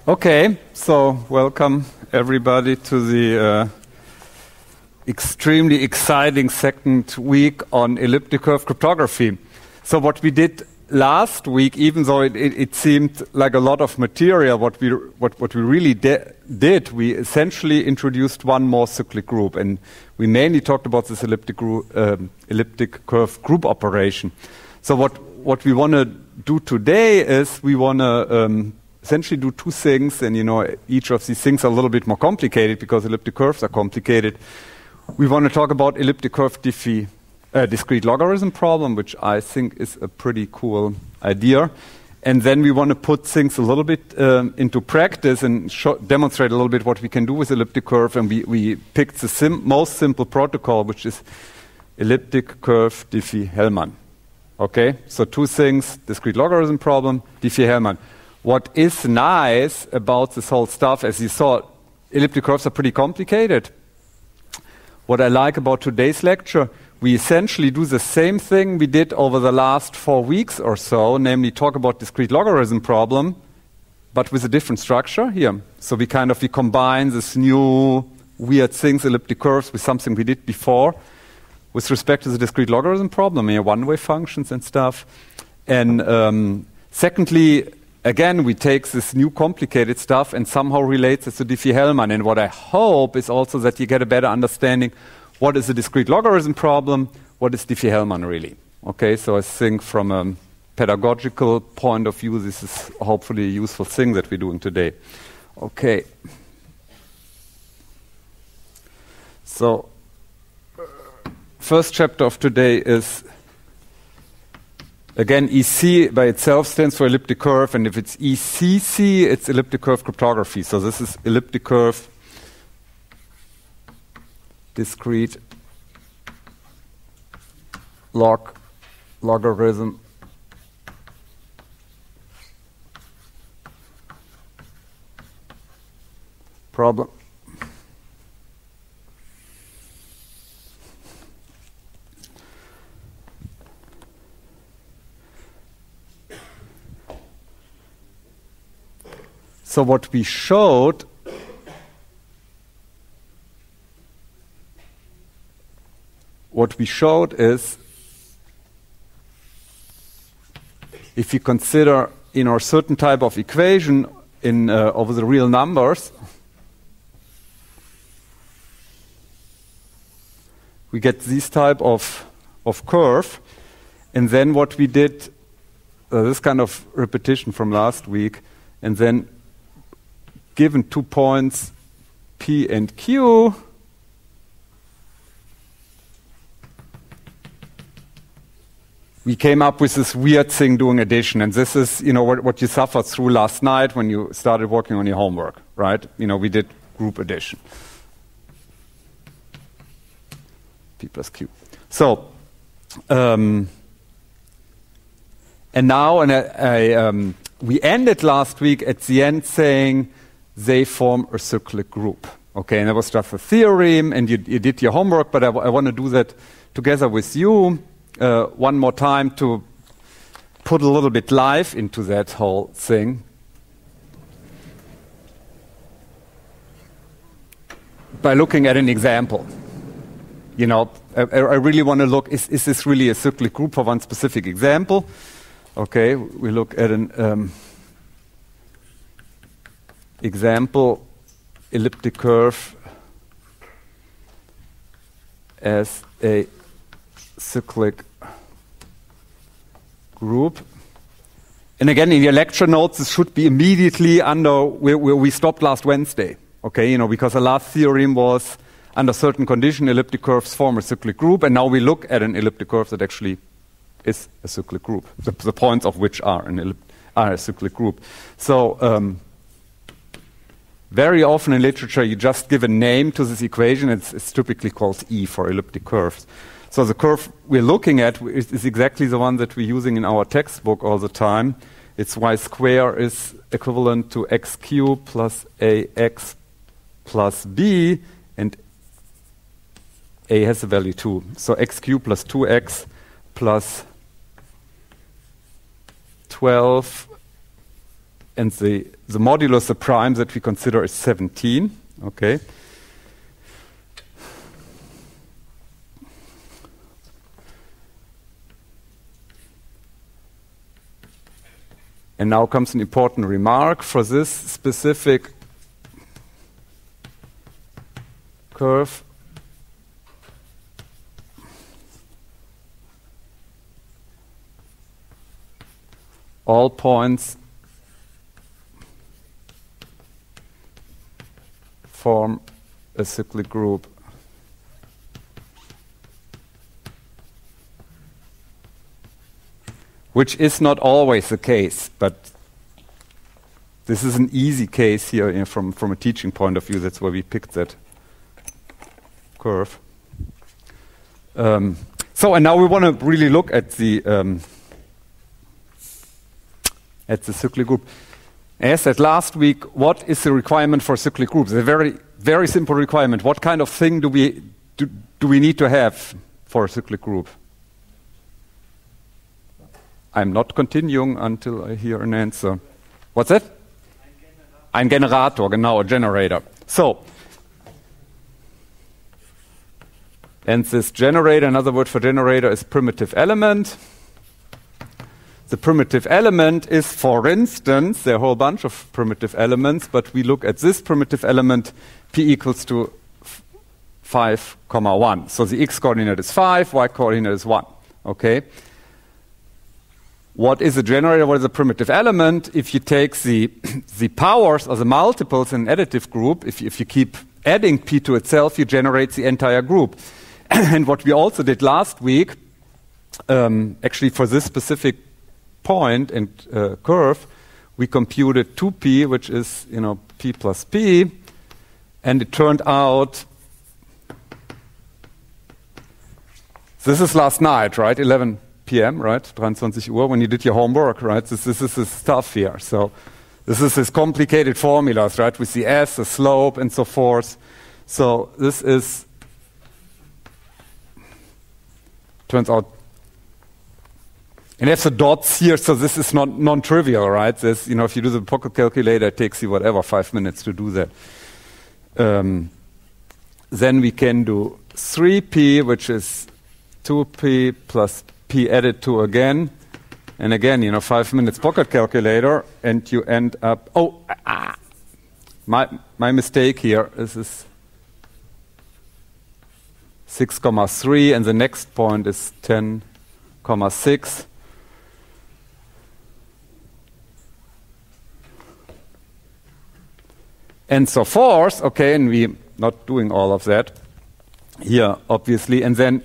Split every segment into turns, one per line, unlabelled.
Okay, so welcome everybody to the extremely exciting second week on elliptic curve cryptography. So what we did last week, even though it seemed like a lot of material, what we really did, we essentially introduced one more cyclic group, and we mainly talked about this elliptic curve group operation. So what we want to do today is we want to essentially do two things, and each of these things are a little bit more complicated because elliptic curves are complicated. We want to talk about elliptic curve discrete logarithm problem, which I think is a pretty cool idea. And then we want to put things a little bit into practice and demonstrate a little bit what we can do with elliptic curve. And we picked the most simple protocol, which is elliptic curve Diffie-Hellman. Okay, so two things: discrete logarithm problem, Diffie-Hellman. What is nice about this whole stuff, as you saw, elliptic curves are pretty complicated. What I like about today's lecture, we essentially do the same thing we did over the last 4 weeks or so, namely talk about discrete logarithm problem, but with a different structure here. So we combine this new weird things, elliptic curves, with something we did before with respect to the discrete logarithm problem, one-way functions and stuff. And secondly, again, we take this new complicated stuff and somehow relate it to Diffie-Hellman. And what I hope is also that you get a better understanding what is a discrete logarithm problem, what is Diffie-Hellman really. Okay, so I think from a pedagogical point of view, this is hopefully a useful thing that we're doing today. Okay. So, first chapter of today is, again, EC by itself stands for elliptic curve, and if it's ECC, it's elliptic curve cryptography. So this is elliptic curve discrete logarithm problem. So what we showed is, if you consider a certain type of equation over the real numbers, we get this type of curve. And then what we did, this kind of repetition from last week, and then given 2 points P and Q, we came up with this weird thing doing addition. And this is what you suffered through last night when you started working on your homework, right? We did group addition. P plus Q. So, and now, we ended last week at the end saying they form a cyclic group. Okay, and that was just a theorem, and you did your homework, but I want to do that together with you one more time to put a little bit life into that whole thing. By looking at an example. I really want to look, is this really a cyclic group for one specific example? Okay, we look at an example, elliptic curve as a cyclic group. And again, in your lecture notes, this should be immediately under where we stopped last Wednesday. Okay, because the last theorem was under certain condition, elliptic curves form a cyclic group, and now we look at an elliptic curve that actually is a cyclic group, the points of which are a cyclic group. So very often in literature, you just give a name to this equation. It's typically called E for elliptic curves. So the curve we're looking at is exactly the one that we're using in our textbook all the time. It's y square is equivalent to x cubed plus ax plus b, and a has a value 2. So x cubed plus 2x plus 12, and the the modulus of prime that we consider is 17. Okay. And now comes an important remark. For this specific curve, all points form a cyclic group. Which is not always the case, but this is an easy case here, you know, from a teaching point of view. That's why we picked that curve. So, and now we want to really look at the cyclic group. As I said last week, what is the requirement for cyclic groups? It's a very, very simple requirement. What kind of thing do we need to have for a cyclic group? I'm not continuing until I hear an answer. What's that? Ein Generator, genau, a generator. So, and this generator, another word for generator is primitive element. The primitive element is, for instance, there are a whole bunch of primitive elements, but we look at this primitive element, p equals to 5, 1. So the x-coordinate is 5, y-coordinate is 1. Okay? What is a generator? What is a primitive element? If you take the powers or the multiples in an additive group, if you keep adding p to itself, you generate the entire group. And what we also did last week, actually for this specific point and curve, we computed 2p, which is, you know, p plus p, and it turned out, this is last night, right? 11 p.m., right? 23 Uhr, when you did your homework, right? This is this stuff here. So this is this complicated formulas, right? With the s, the slope, and so forth. So this is, turns out, and there's the dots here, so this is not non-trivial, right? This, you know, if you do the pocket calculator, it takes you whatever, 5 minutes to do that. Then we can do 3p, which is 2p plus p added to again. And again, you know, 5 minutes pocket calculator, and you end up, my mistake here is 6,3, and the next point is 10,6. And so forth, okay, and we're not doing all of that here, obviously. And then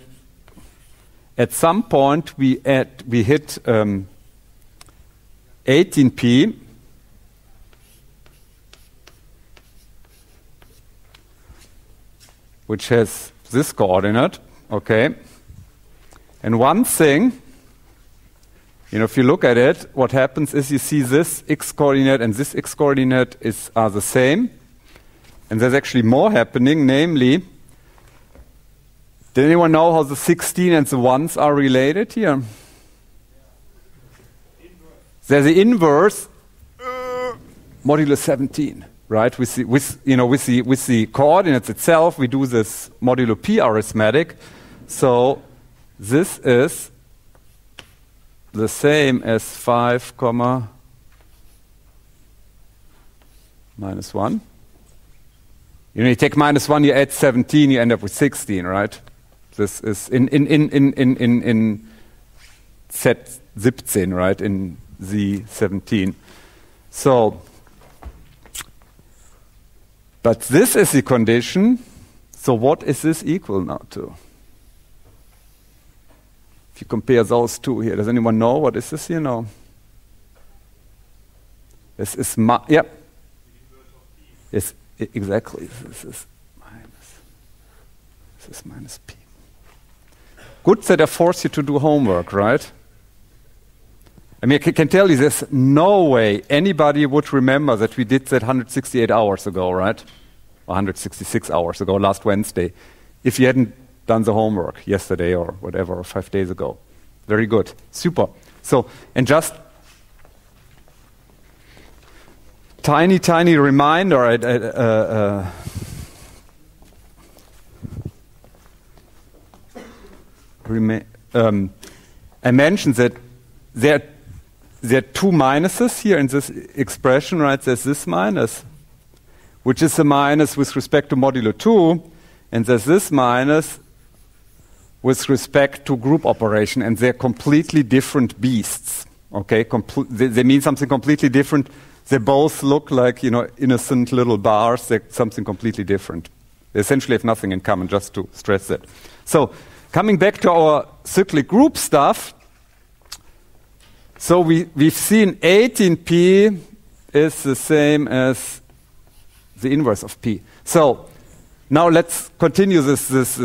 at some point we hit 18p, which has this coordinate, okay. And one thing, you know, if you look at it, what happens is you see this x-coordinate and this x-coordinate are the same. And there's actually more happening, namely, did anyone know how the 16 and the 1s are related here? They're the inverse modulus 17, right? With the coordinates itself, we do this modulo p arithmetic. So this is the same as 5, minus 1. You know, you take minus 1, you add 17, you end up with 16, right? This is in set 17, right? In Z17. So, but this is the condition. So what is this equal now to? If you compare those two here, does anyone know what is this? You know, this is yep. Yes, exactly. This is minus p. Good that I force you to do homework, right? I mean, I can tell you there's no way anybody would remember that we did that 168 hours ago, right? 166 hours ago, last Wednesday, if you hadn't done the homework yesterday or whatever, or 5 days ago. Very good. Super. So, and just tiny reminder. I mentioned that there are two minuses here in this expression, right? There's this minus, which is a minus with respect to modulo 2, and there's this minus with respect to group operation, and they're completely different beasts. Okay, they mean something completely different. They both look like, you know, innocent little bars. They're something completely different. They essentially have nothing in common, just to stress that. So, coming back to our cyclic group stuff, so we've seen 18p is the same as the inverse of p. So, now let's continue this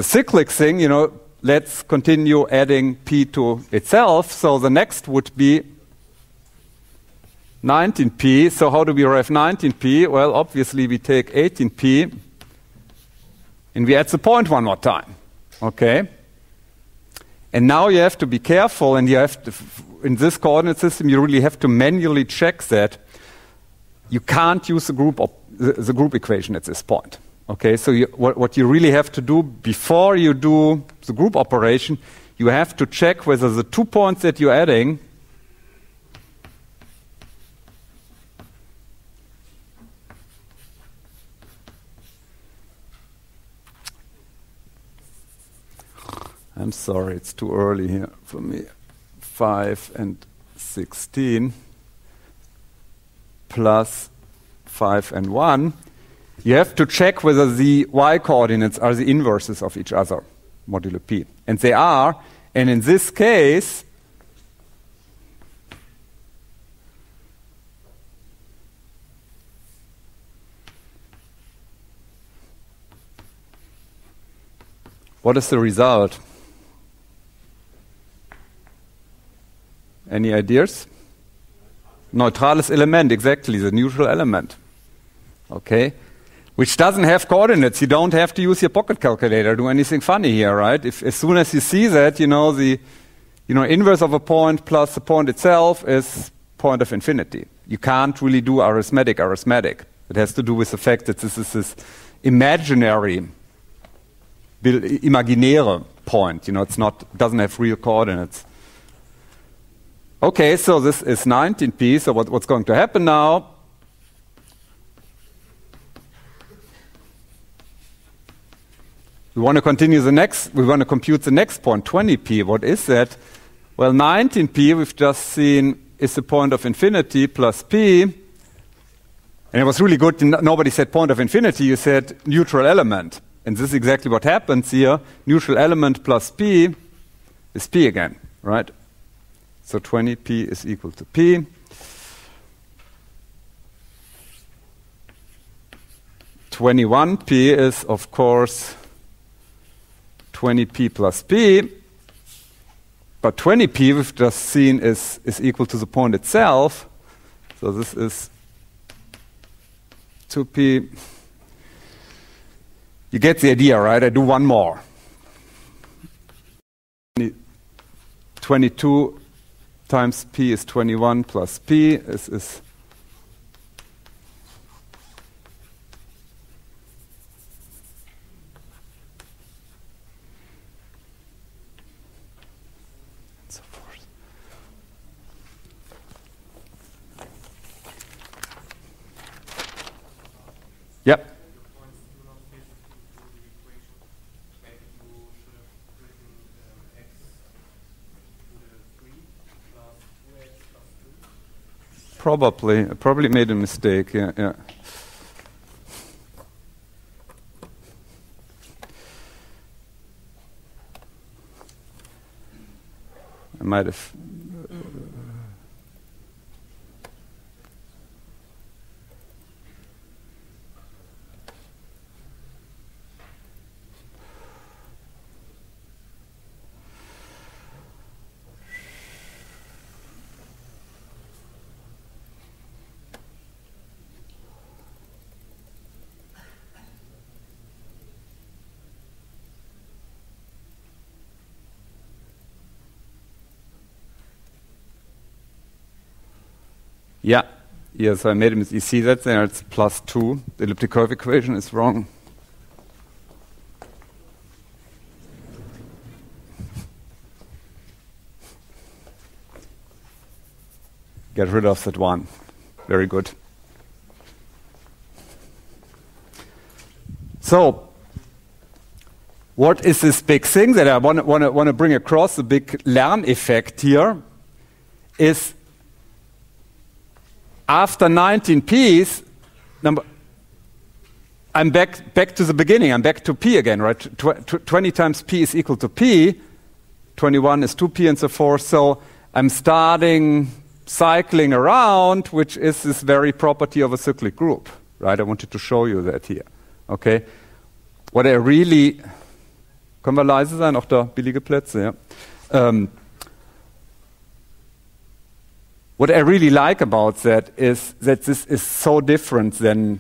cyclic thing, you know, let's continue adding p to itself. So the next would be 19p. So how do we arrive 19p? Well, obviously we take 18p and we add the point one more time. Okay? And now you have to be careful, and you have to, in this coordinate system, you really have to manually check that you can't use the group equation at this point. Okay, so what you really have to do before you do the group operation, you have to check whether the 2 points that you're adding I'm sorry, it's too early here for me. 5 and 16 plus 5 and 1. You have to check whether the y-coordinates are the inverses of each other, modulo p. And they are. And in this case, what is the result? Any ideas? Neutrales Element, exactly, the neutral element. Okay? Which doesn't have coordinates. You don't have to use your pocket calculator, do anything funny here, right? As soon as you see that, you know, the inverse of a point plus the point itself is point of infinity. You can't really do arithmetic. It has to do with the fact that this is this imaginary, imaginäre point. You know, doesn't have real coordinates. Okay, so this is 19p. So what's going to happen now? We want to compute the next point, 20p. What is that? Well, 19p, we've just seen, is the point of infinity plus p. And it was really good. Nobody said point of infinity. You said neutral element. And this is exactly what happens here. Neutral element plus p is p again, right? So 20p is equal to p. (21p) is, of course, 20p plus p. But 20p we've just seen is equal to the point itself. So this is 2p. You get the idea, right? I do one more. 22 times p is 21 plus p is so forth. Yep. Probably made a mistake. Yeah. I might have. Yeah, Yeah, so I made a mistake. You see that there? It's +2. The elliptic curve equation is wrong. Get rid of that one. Very good. So, what is this big thing that I want to bring across? The big Lern effect here is after 19 p's, I'm back to the beginning. I'm back to p again, right? 20 times p is equal to p. 21 is 2p and so forth. So I'm starting cycling around, which is this very property of a cyclic group, right? I wanted to show you that here. Okay. What I really... Können wir leise sein, auch da billige Plätze, ja. What I really like about that is that this is so different than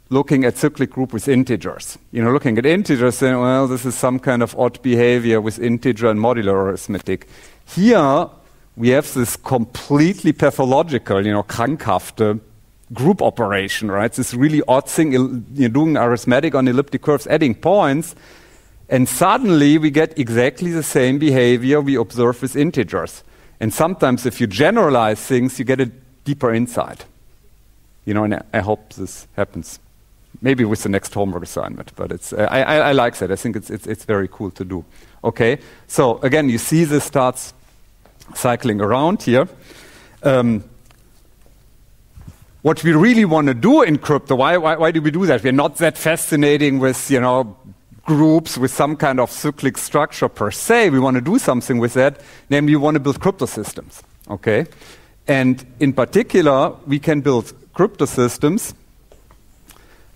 looking at cyclic group with integers. You know, looking at integers, saying, well, this is some kind of odd behavior with integer and modular arithmetic. Here, we have this completely pathological, you know, krankhafte group operation, right? This really odd thing, you're doing arithmetic on elliptic curves, adding points, and suddenly we get exactly the same behavior we observe with integers. And sometimes if you generalize things, you get a deeper insight. You know, and I hope this happens. Maybe with the next homework assignment, but it's I like that. I think it's very cool to do. Okay, so again, you see this starts cycling around here. What we really want to do in crypto, why do we do that? We're not that fascinating with, you know, groups with some kind of cyclic structure per se. We want to do something with that, namely we want to build crypto systems. Okay, and in particular, we can build crypto systems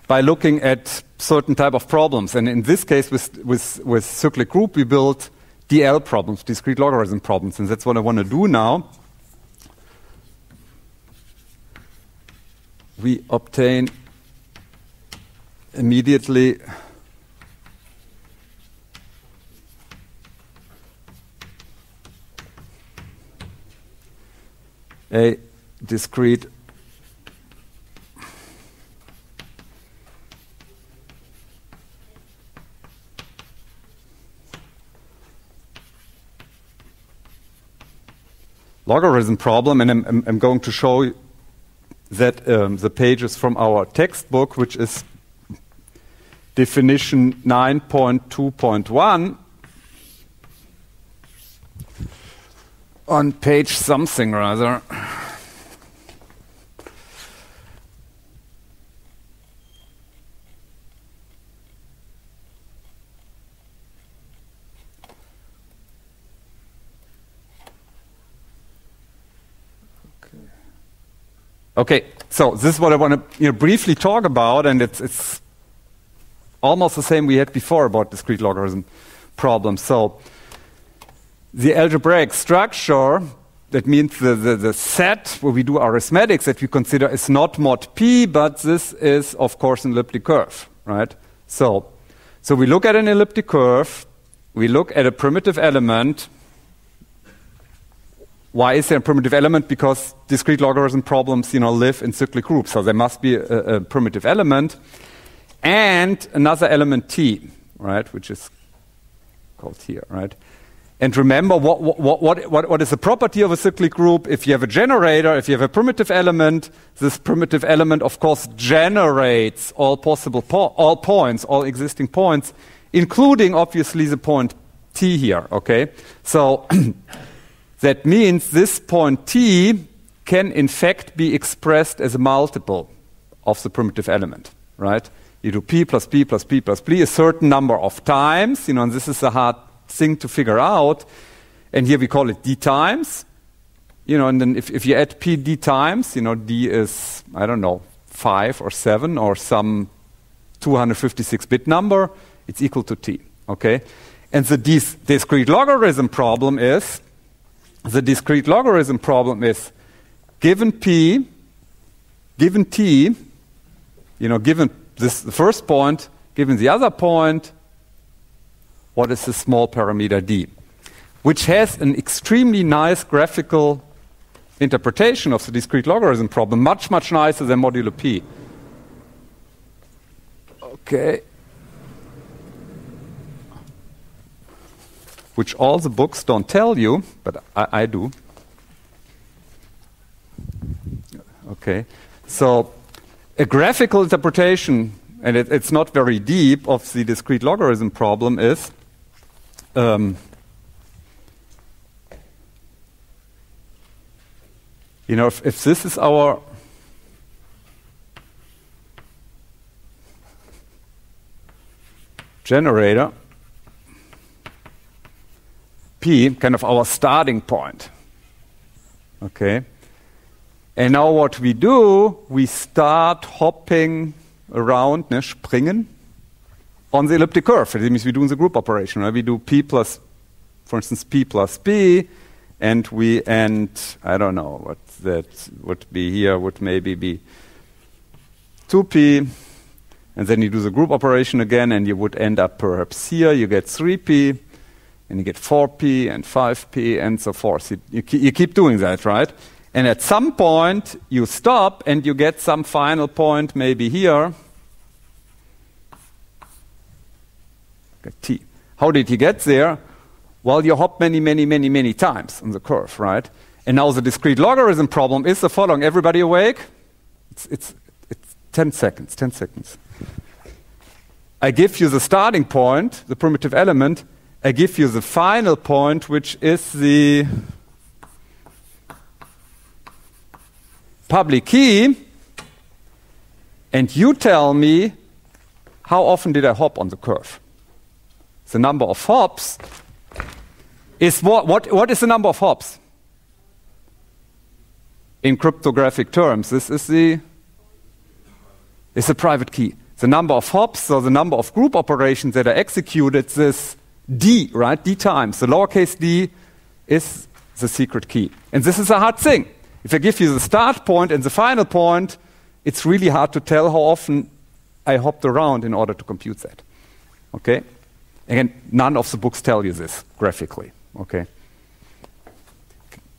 by looking at certain type of problems. And in this case, with cyclic group, we built DL problems, discrete logarithm problems, and that's what I want to do now. We obtain immediately a discrete logarithm problem, and I'm going to show you that the pages from our textbook, which is definition 9.2.1, on page something rather. Okay, so this is what I want to briefly talk about, and it's almost the same we had before about discrete logarithm problems. So the algebraic structure, that means the set where we do arithmetics that we consider is not mod p, but this is, of course, an elliptic curve, right? So we look at an elliptic curve, we look at a primitive element. Why is there a primitive element? Because discrete logarithm problems, live in cyclic groups. So there must be a primitive element and another element t, right, which is called here, right? And remember, what is the property of a cyclic group? If you have a generator, if you have a primitive element, this primitive element, of course, generates all possible all points, all existing points, including, obviously, the point t here, okay? So that means this point t can, in fact, be expressed as a multiple of the primitive element, right? You do p plus p plus p plus p a certain number of times, and this is a hard thing to figure out. And here we call it d times, and then if you add p d times, d is, I don't know, 5 or 7 or some 256-bit number, it's equal to t, okay? And the discrete logarithm problem is, given p, given t, given this the first point, given the other point, what is the small parameter d? Which has an extremely nice graphical interpretation of the discrete logarithm problem, much, much nicer than modulo p. Okay. Which all the books don't tell you, but I do. Okay. So a graphical interpretation, and it's not very deep, of the discrete logarithm problem is you know, if this is our generator, P, kind of our starting point. Okay. And now what we do, we start hopping around, springen, on the elliptic curve. That means we do the group operation. Right? We do P plus, for instance, P plus P, and we end, I don't know what that would be here, would maybe be 2P, and then you do the group operation again, and you would end up perhaps here, you get 3P, and you get 4P and 5P, and so forth. You keep doing that, right? And at some point, you stop, and you get some final point, maybe here. T. How did you get there? Well, you hop many, many, many, many times on the curve, right? And now the discrete logarithm problem is the following. Everybody awake? It's 10 seconds, 10 seconds. I give you the starting point, the primitive element. I give you the final point, which is the public key. And you tell me, how often did I hop on the curve? The number of hops is what is the number of hops? In cryptographic terms, this is the private key. The number of hops, so the number of group operations that are executed, this D, right? D times. The lowercase d is the secret key. And this is a hard thing. If I give you the start point and the final point, it's really hard to tell how often I hopped around in order to compute that. Okay? Again, none of the books tell you this graphically. Okay?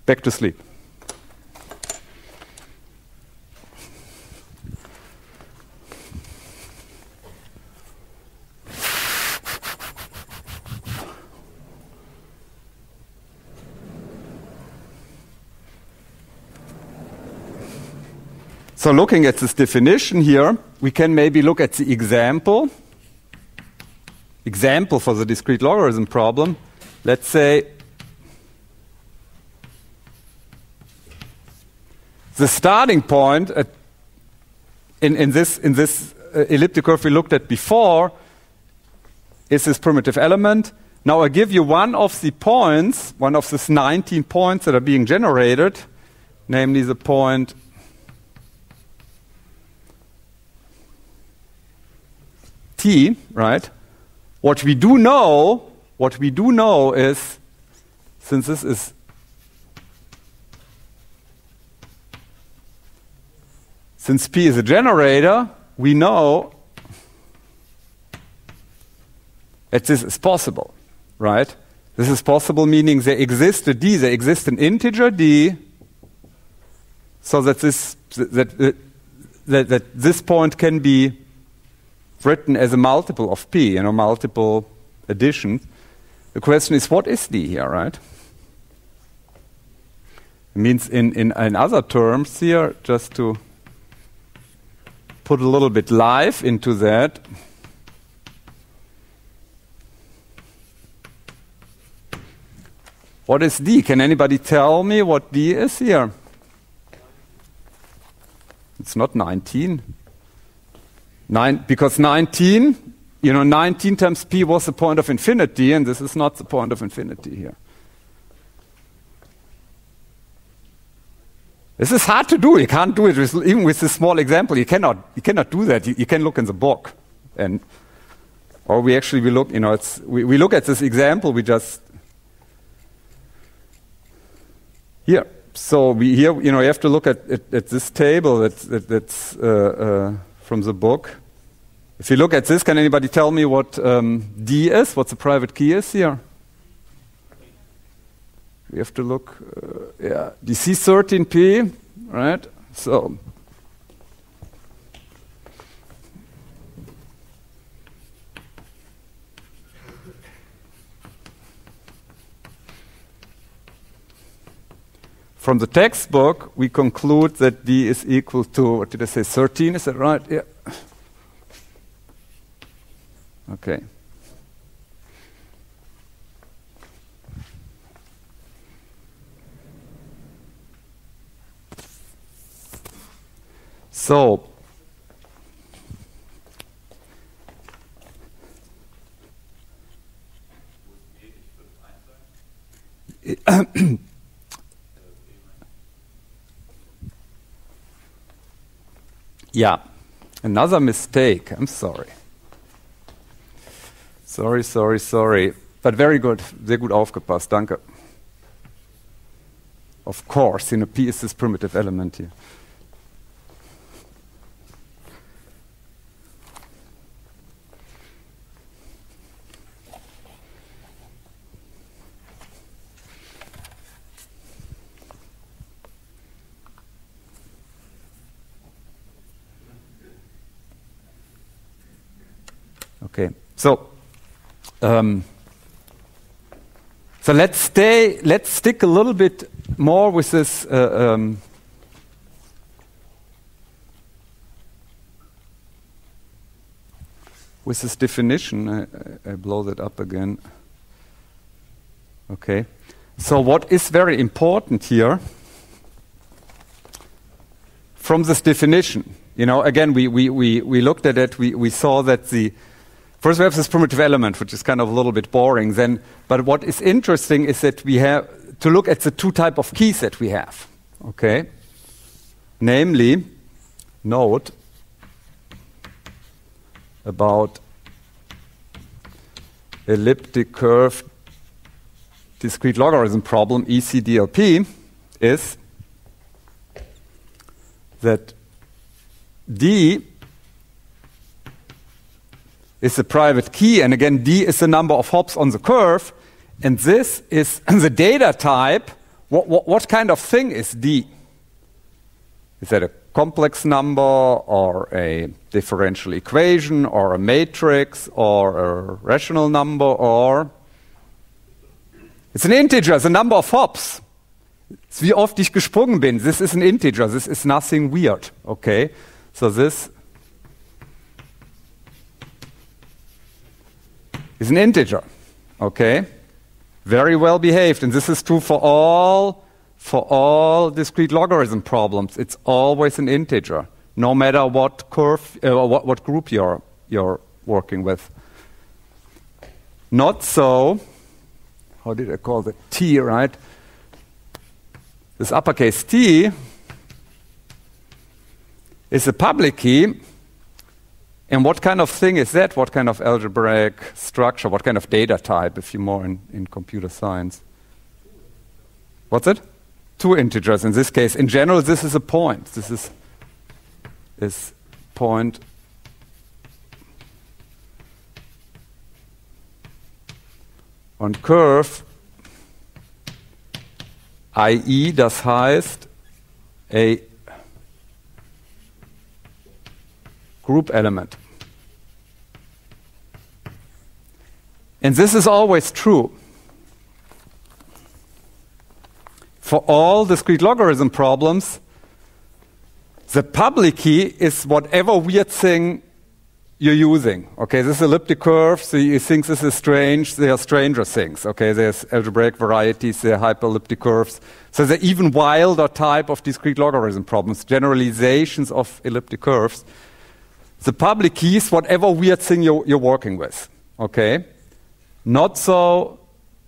Back to sleep. So looking at this definition here, we can maybe look at the example for the discrete logarithm problem. Let's say the starting point in this elliptic curve we looked at before is this primitive element. Now I give you one of the points, one of these 19 points that are being generated, namely the point T, right? What we do know is, since P is a generator, we know that this is possible, right? This is possible, meaning there exists a D, there exists an integer D, so that this point can be written as a multiple of P, multiple additions. The question is, what is D here, right? It means in other terms here, just to put a little bit life into that, what is D? Can anybody tell me what D is here? It's not 19. Because 19, 19 times P was the point of infinity, and this is not the point of infinity here. This is hard to do. You can't do it even with this small example. You cannot do that. You can look in the book, or we look. We look at this example. We just here. So you have to look at this table that's from the book. If you look at this, can anybody tell me what D is? What the private key is here? we have to look, yeah, DC13P, right? So from the textbook, we conclude that D is equal to, what did I say, 13, is that right? Yeah. Okay. So, yeah, another mistake. I'm sorry. Sorry. But very good. Sehr gut aufgepasst. Danke. Of course, P is this primitive element here. Okay, so let's stick a little bit more with this definition. I blow that up again. Okay, so what is very important here from this definition? Again, we looked at it. We saw that first, we have this primitive element, which is kind of a little bit boring. But what is interesting is that we have to look at the two types of keys that we have. Okay, namely, note about elliptic curve discrete logarithm problem (ECDLP) is that D is a private key, and again, D is the number of hops on the curve, and this is the data type. What kind of thing is D? Is that a complex number, or a differential equation, or a matrix, or a rational number, or it's an integer, it's a number of hops. It's wie oft ich gesprungen bin. This is an integer, this is nothing weird, okay? So this is an integer, okay? Very well behaved, and this is true for all discrete logarithm problems. It's always an integer, no matter what curve, what group you're working with. Not so. How did I call it? T, right? This uppercase T is a public key. And what kind of thing is that? What kind of algebraic structure? What kind of data type, if you're more in computer science? What's it? Two integers in this case. In general, this is a point. This is point on curve, i.e. das heißt a group element. And this is always true for all discrete logarithm problems. The public key is whatever weird thing you're using. Okay, this is elliptic curve, so you think this is strange. There are stranger things. Okay, there's algebraic varieties, there are hyperelliptic curves. So there are even wilder type of discrete logarithm problems, generalizations of elliptic curves. The public key is whatever weird thing you're working with. Okay, not so.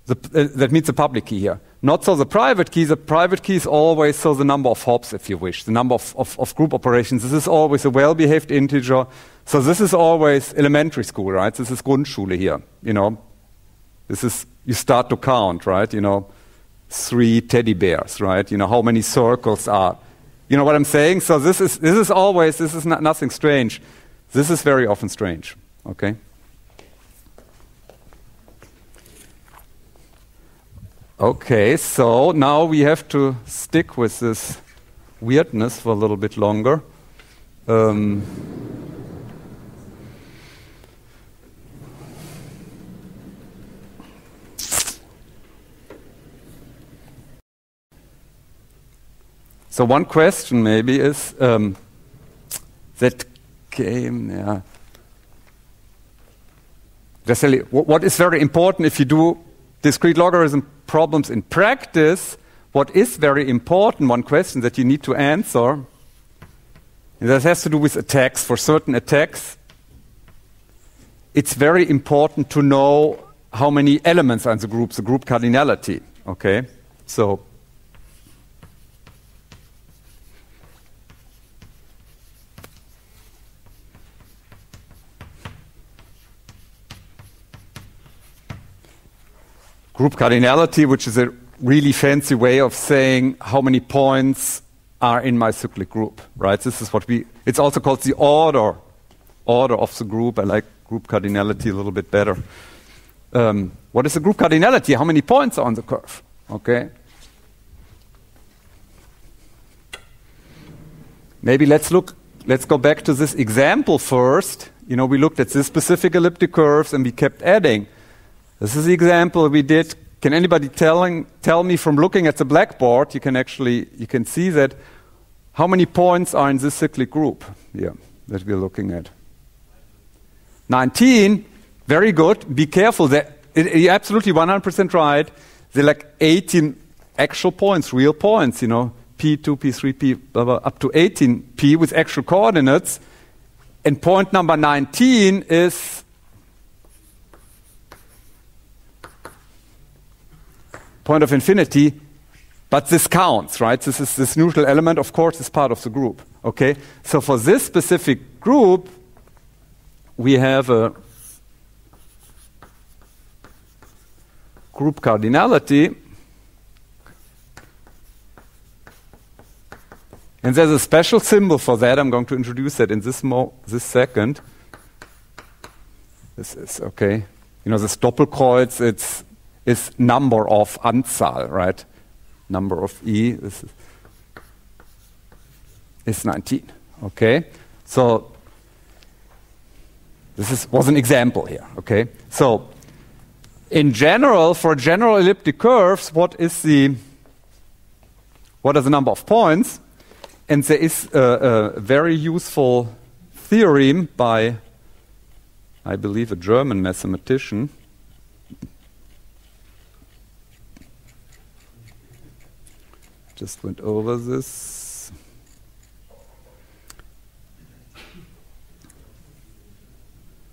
That means the public key here. Not so the private key. The private key is always so the number of hops, if you wish, the number of group operations. This is always a well-behaved integer. So this is always elementary school, right? This is Grundschule here. This is, you start to count, right? 3 teddy bears, right? How many circles are. You know what I'm saying? So this is nothing strange. This is very often strange. Okay. Okay, so now we have to stick with this weirdness for a little bit longer. So one question maybe is that came, yeah. What is very important if you do discrete logarithm problems in practice? What is very important, one question that you need to answer, and that has to do with attacks. For certain attacks, it's very important to know how many elements are in the group cardinality. Okay, so group cardinality, which is a really fancy way of saying how many points are in my cyclic group, right? This is what it's also called the order of the group. I like group cardinality a little bit better. What is the group cardinality? How many points are on the curve? Okay. Maybe let's go back to this example first. You know, we looked at this specific elliptic curves and we kept adding. This is the example we did. Can anybody tell me from looking at the blackboard, you can see that how many points are in this cyclic group here that we're looking at? 19. Very good. Be careful. You're absolutely 100% right. There are like 18 actual points, real points, you know, P2, P3, P, blah, blah, up to 18 P with actual coordinates. And point number 19 is point of infinity, but this counts, right? This neutral element, of course, is part of the group. Okay, so for this specific group, we have a group cardinality, and there's a special symbol for that. I'm going to introduce that in this second. This is okay. You know, this Doppelkreuz, it's number of Anzahl, right? Number of E, this is 19. Okay, so this was an example here. Okay, so in general, for general elliptic curves, what are the number of points? And there is a very useful theorem by, I believe, a German mathematician. Just went over this.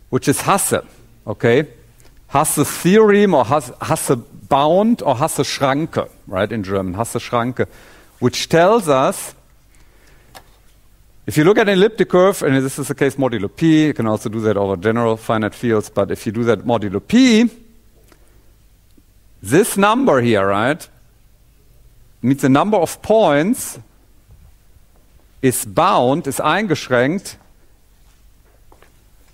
Which is Hasse, okay? Hasse theorem or Hasse bound or Hasse Schranke, right, in German, Hasse Schranke, which tells us, if you look at an elliptic curve, and this is the case modulo P, you can also do that over general finite fields, but if you do that modulo P, this number here, right, means the number of points is bound, is eingeschränkt.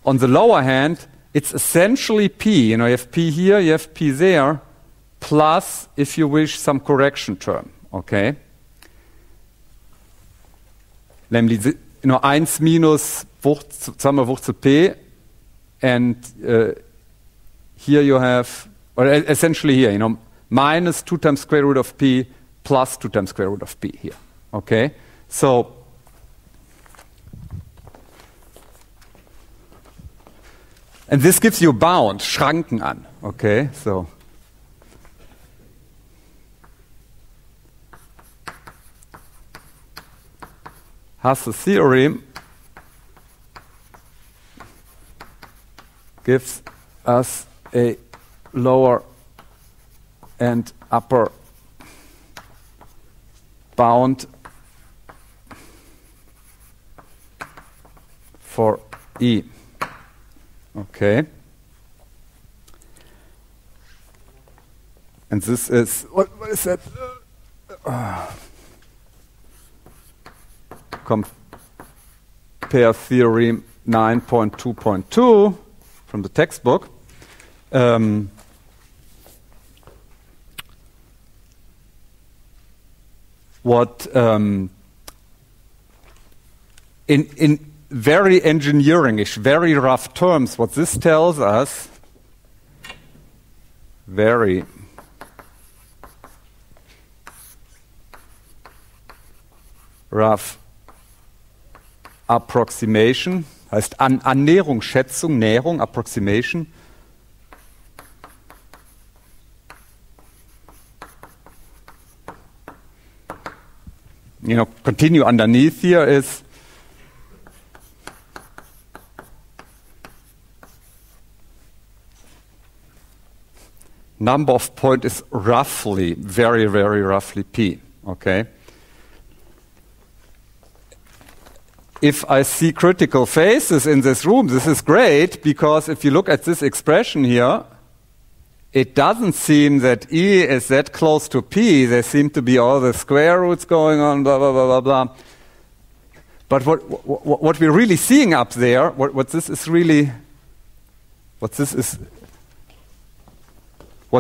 On the lower hand, it's essentially P. You know, you have P here, you have P there, plus, if you wish, some correction term. Okay? Nämlich, you know, 1 minus Wurzel P, and here you have, or essentially here, you know, minus 2 times square root of P plus 2 times square root of P here. Okay? So, and this gives you a bound, Schranken an. Okay? So, Hasse theorem gives us a lower and upper bound for E. Okay. And this is, what is that? Compare theorem 9.2.2 from the textbook. what in very engineering-ish, very rough terms, what this tells us, very rough approximation, heißt Annäherung, Schätzung, Näherung, approximation. You know, continue underneath here is number of point is roughly, very, very roughly p, okay? If I see critical phases in this room, this is great, because if you look at this expression here, it doesn't seem that E is that close to P. There seem to be all the square roots going on, blah, blah, blah, blah, blah. But what we're really seeing up there, what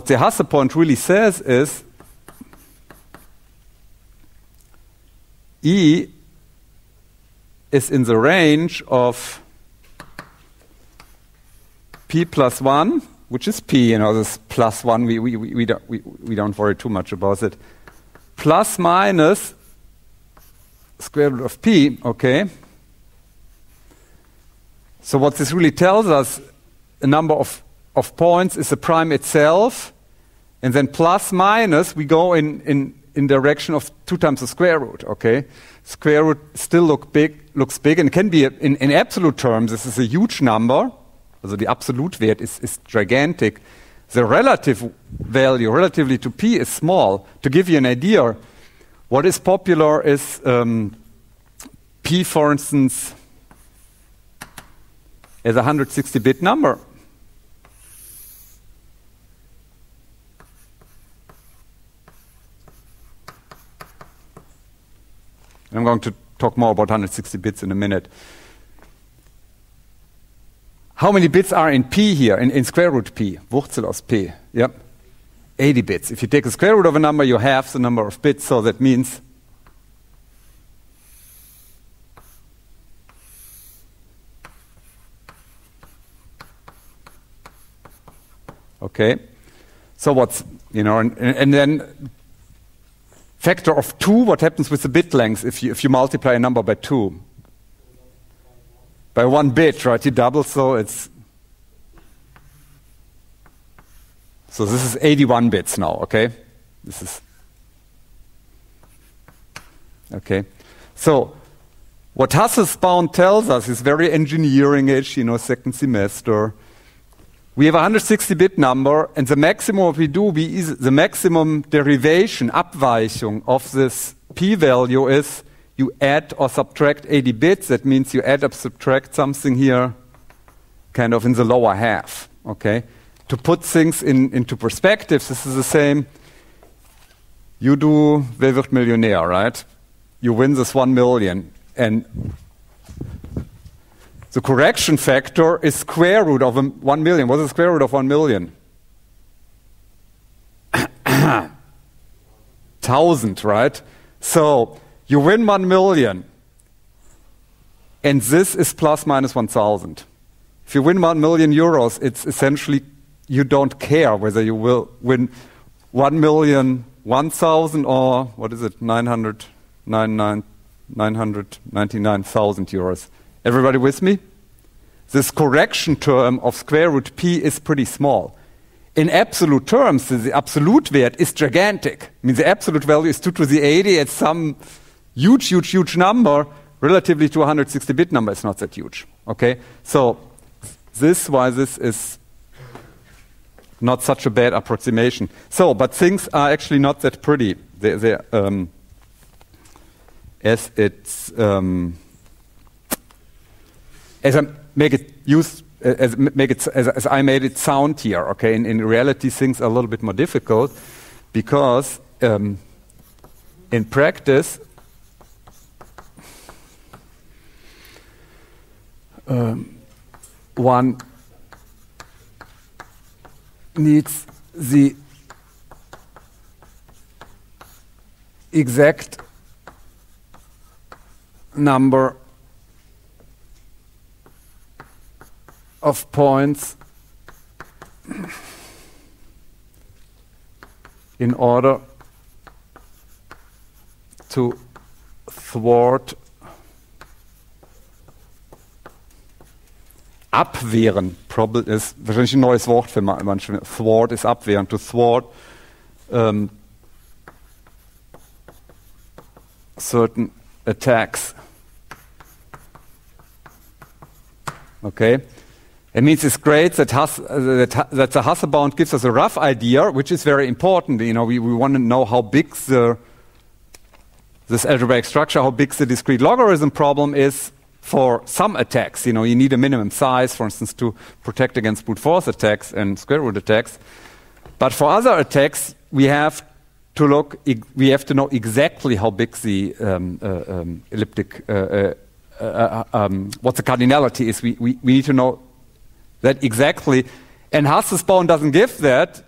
the Hasse point really says is E is in the range of P plus 1, which is P, you know, this plus 1, we don't worry too much about it, plus minus square root of P, okay? So what this really tells us, a number of points is the prime itself, and then plus minus, we go in direction of 2 times the square root, okay? Square root still looks big, and can be, in absolute terms, this is a huge number. Also the Absolutwert is gigantic. The relative value, relatively to P, is small. To give you an idea, what is popular is P, for instance, as a 160-bit number. I'm going to talk more about 160 bits in a minute. How many bits are in P here, in square root P? Wurzel aus P. Yep. 80 bits. If you take the square root of a number, you have the number of bits, so that means okay. So what's, you know, and then factor of 2, what happens with the bit length if you multiply a number by 2? By 1 bit, right? You double, so it's... So this is 81 bits now, okay? This is... Okay. So, what Hasse's bound tells us is very engineering-ish, you know, second semester. We have a 160-bit number, and the maximum what we do, the maximum derivation, Abweichung of this p-value is you add or subtract 80 bits. That means you add or subtract something here kind of in the lower half, okay? To put things into perspective, this is the same. You do Wer wird Millionär, right? You win this 1 million, and the correction factor is square root of 1 million. What is the square root of 1 million? 1,000, right? So you win 1 million, and this is plus minus 1,000. If you win 1 million euros, it's essentially you don't care whether you will win 1 million, 1,000, or what is it, 999,000 euros. Everybody with me? This correction term of square root p is pretty small. In absolute terms, the absolute Wert is gigantic. I mean, the absolute value is 2 to the 80. It's some huge, huge, huge number. Relatively to a 160-bit number, it's not that huge. Okay? So, why this is not such a bad approximation. So, but things are actually not that pretty. As I make it as I made it sound here, okay? In reality, things are a little bit more difficult because in practice, one needs the exact number of points in order to thwart abwehren. Ist wahrscheinlich ein neues Wort für manche. Thwart ist abwehren. To thwart certain attacks. Okay? It means it's great that the Hasse bound gives us a rough idea, which is very important. You know, we want to know how big this algebraic structure, how big the discrete logarithm problem is for some attacks. You know, you need a minimum size, for instance, to protect against brute force attacks and square root attacks. But for other attacks, we have to know exactly how big the elliptic, what the cardinality is. We need to know that exactly, and Hasse's bound doesn't give that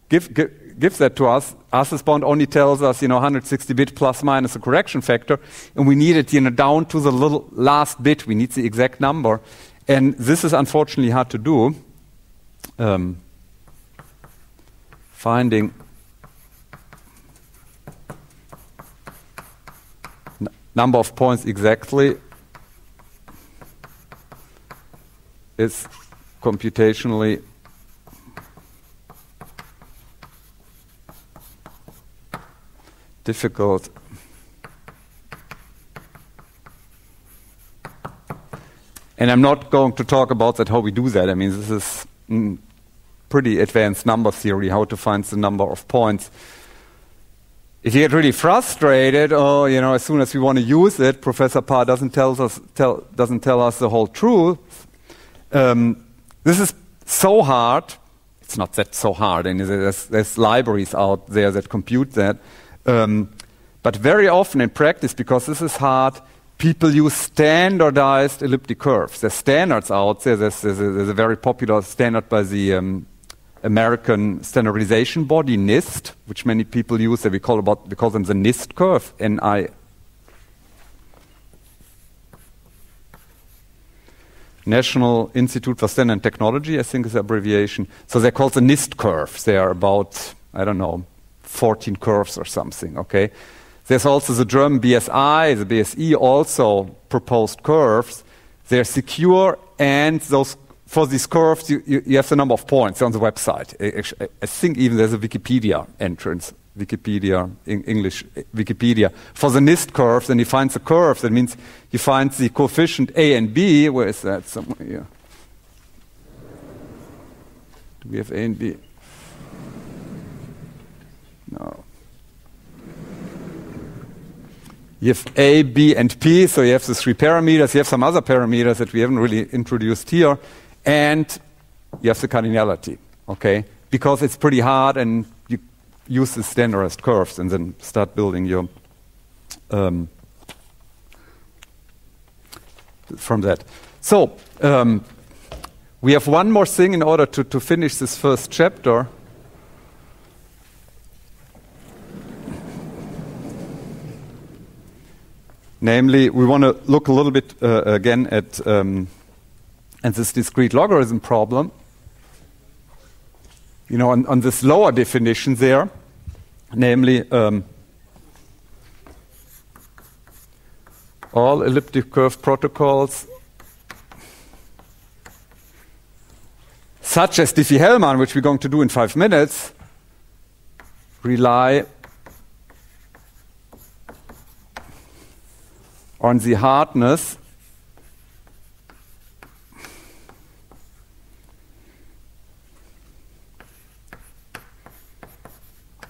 to us. Hasse's bound only tells us, 160 bit plus minus a correction factor, and we need it, down to the little last bit. We need the exact number, and this is unfortunately hard to do. Finding number of points exactly is computationally difficult. And I'm not going to talk about that, how we do that. I mean, this is pretty advanced number theory, how to find the number of points. If you get really frustrated, as soon as we want to use it, Professor Paar doesn't tell us the whole truth. This is so hard. It's not that so hard, and there's libraries out there that compute that. But very often in practice, because this is hard, people use standardized elliptic curves. There's standards out there. There's a very popular standard by the American standardization body, NIST, which many people use. We call them the NIST curve, N-I. National Institute for Standard and Technology, I think is the abbreviation. So they're called the NIST curves. They are about, 14 curves or something, okay? There's also the German BSI, the BSE also proposed curves. They're secure, and for these curves, you have the number of points on the website. I think even there's a Wikipedia entrance, English Wikipedia. For the NIST curves, and he finds the curves, that means he finds the coefficient A and B. Where is that? Somewhere here. Do we have A and B? No. You have A, B, and P, so you have the three parameters. You have some other parameters that we haven't really introduced here. And you have the cardinality, okay? Because it's pretty hard, and you use the standardized curves and then start building your from that. So we have one more thing in order to finish this first chapter. Namely, we want to look a little bit again at this discrete logarithm problem. On this lower definition there, namely all elliptic curve protocols such as Diffie-Hellman, which we're going to do in 5 minutes, rely on the hardness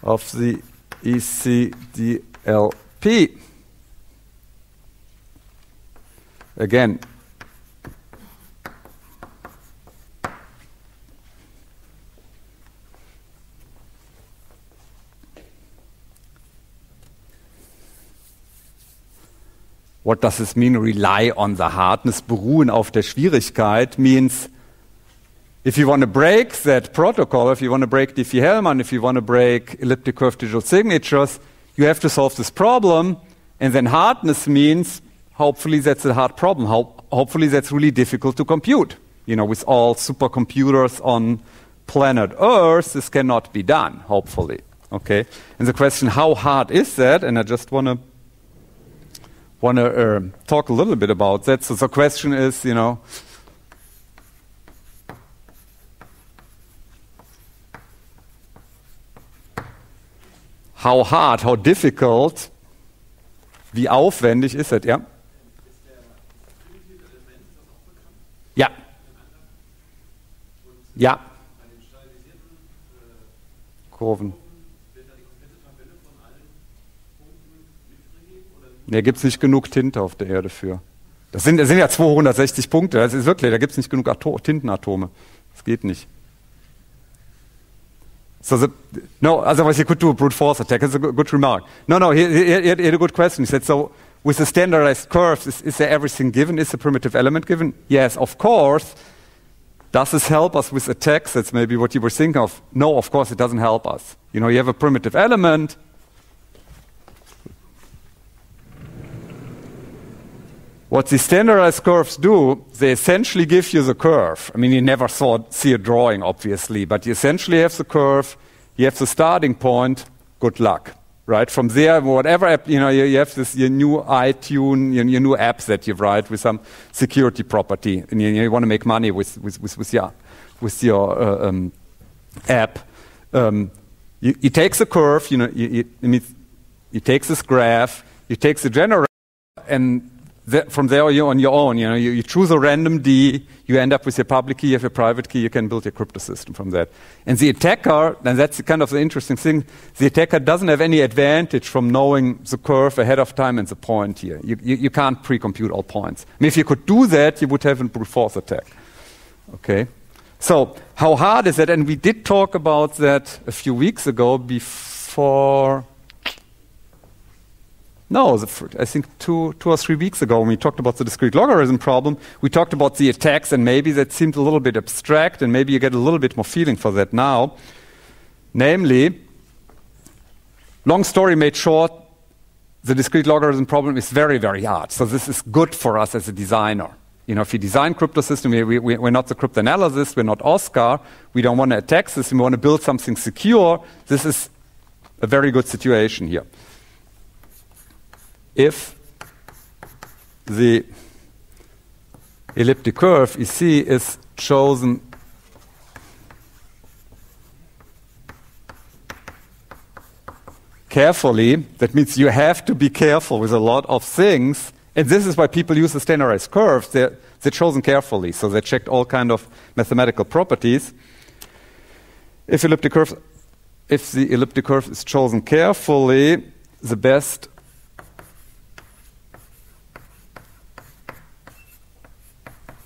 of the ECDLP. Again, what does this mean, rely on the hardness? Beruhen auf der Schwierigkeit means if you want to break that protocol, if you want to break Diffie-Hellman, if you want to break elliptic curve digital signatures, you have to solve this problem. And then hardness means hopefully that's a hard problem. Hopefully that's really difficult to compute. You know, with all supercomputers on planet Earth, this cannot be done, hopefully. Okay? And the question, how hard is that? And I just want to talk a little bit about that. So the question is, you know, how hard, how difficult, wie aufwendig ist das, ja? Ja. Ja. Kurven. Ne, gibt es nicht genug Tinte auf der Erde für. Das sind ja 260 Punkte, das ist wirklich, da gibt es nicht genug Tintenatome. Das geht nicht. So no, otherwise you could do a brute force attack. That's a good remark. No, he had a good question. He said, so with the standardized curves, is there everything given? Is the primitive element given? Yes, of course. Does this help us with attacks? That's maybe what you were thinking of. No, of course it doesn't help us. You know, you have a primitive element. What the standardized curves do, they essentially give you the curve. I mean, you never see a drawing, obviously, but you essentially have the curve, you have the starting point, good luck, right? From there, whatever app, you know, you have this, your new iTunes, your new apps that you write with some security property, and you want to make money with your app. You take the curve, you know, you take this graph, you take the generator, and from there you're on your own. You know, you choose a random D, you end up with your public key, you have a private key, you can build your crypto system from that. And the attacker, and that's kind of the interesting thing, the attacker doesn't have any advantage from knowing the curve ahead of time and the point here. You can't pre-compute all points. I mean, if you could do that, you would have a brute force attack. Okay? So, how hard is that? And we did talk about that a few weeks ago before... No, I think two or 3 weeks ago when we talked about the discrete logarithm problem, we talked about the attacks, and maybe that seemed a little bit abstract, and maybe you get a little bit more feeling for that now. Namely, long story made short, the discrete logarithm problem is very, very hard. So this is good for us as a designer. You know, if you design crypto system, we're not the cryptanalysis, we're not Oscar, we don't want to attack this, we want to build something secure. This is a very good situation here. If the elliptic curve EC is chosen carefully, that means you have to be careful with a lot of things, and this is why people use the standardized curves. They're chosen carefully, so they checked all kind of mathematical properties. If the elliptic curve is chosen carefully, the best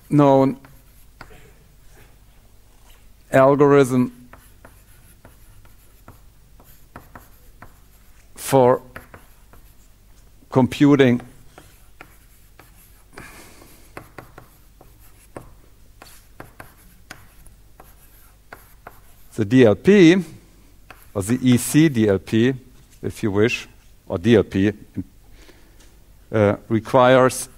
known algorithm for computing the DLP, or the EC DLP, if you wish, or DLP, requires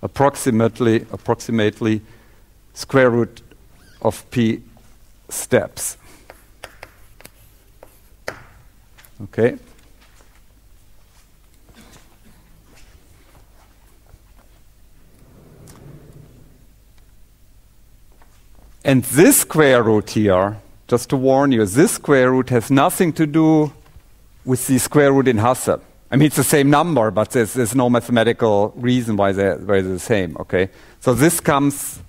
approximately square root of p steps. Okay. And this square root here, just to warn you, this square root has nothing to do with the square root in Hasse. I mean, it's the same number, but there's no mathematical reason why they're the same, okay? So this comes,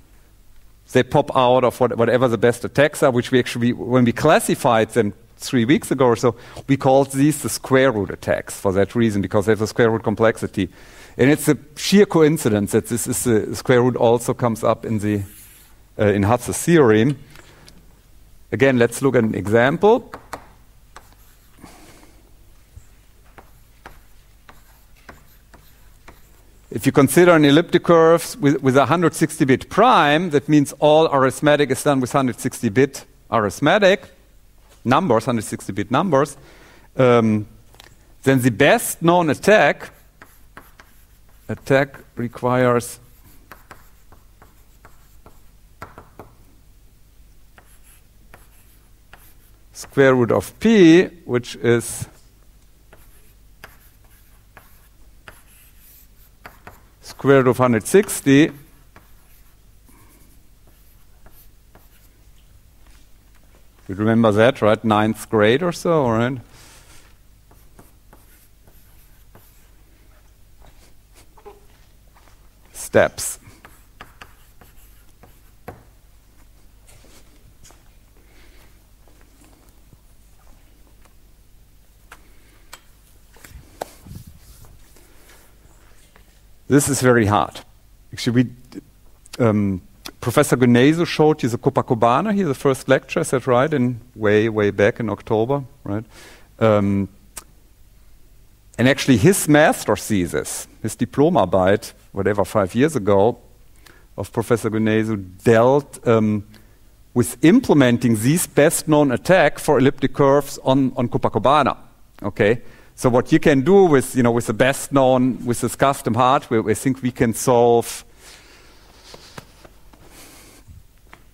they pop out of whatever the best attacks are, which we actually, when we classified them 3 weeks ago or so, we called these the square root attacks for that reason, because they have a square root complexity. And it's a sheer coincidence that this is the square root also comes up in the in Hatz's theorem. Again, let's look at an example. If you consider an elliptic curve with a 160-bit prime, that means all arithmetic is done with 160-bit arithmetic. numbers, 160-bit numbers, then the best known attack requires square root of p, which is square root of 160. You remember that, right? 9th grade or so, right? Steps. This is very hard. Actually, Professor Gunesu showed you the Copacabana here, the first lecture, is that right? In way back in October, right? And actually his master thesis, his Diplomarbeit, whatever, 5 years ago, of Professor Gunesu dealt with implementing these best-known attack for elliptic curves on Copacabana. Okay, so what you can do with with the best-known, with this custom hardware, I think we can solve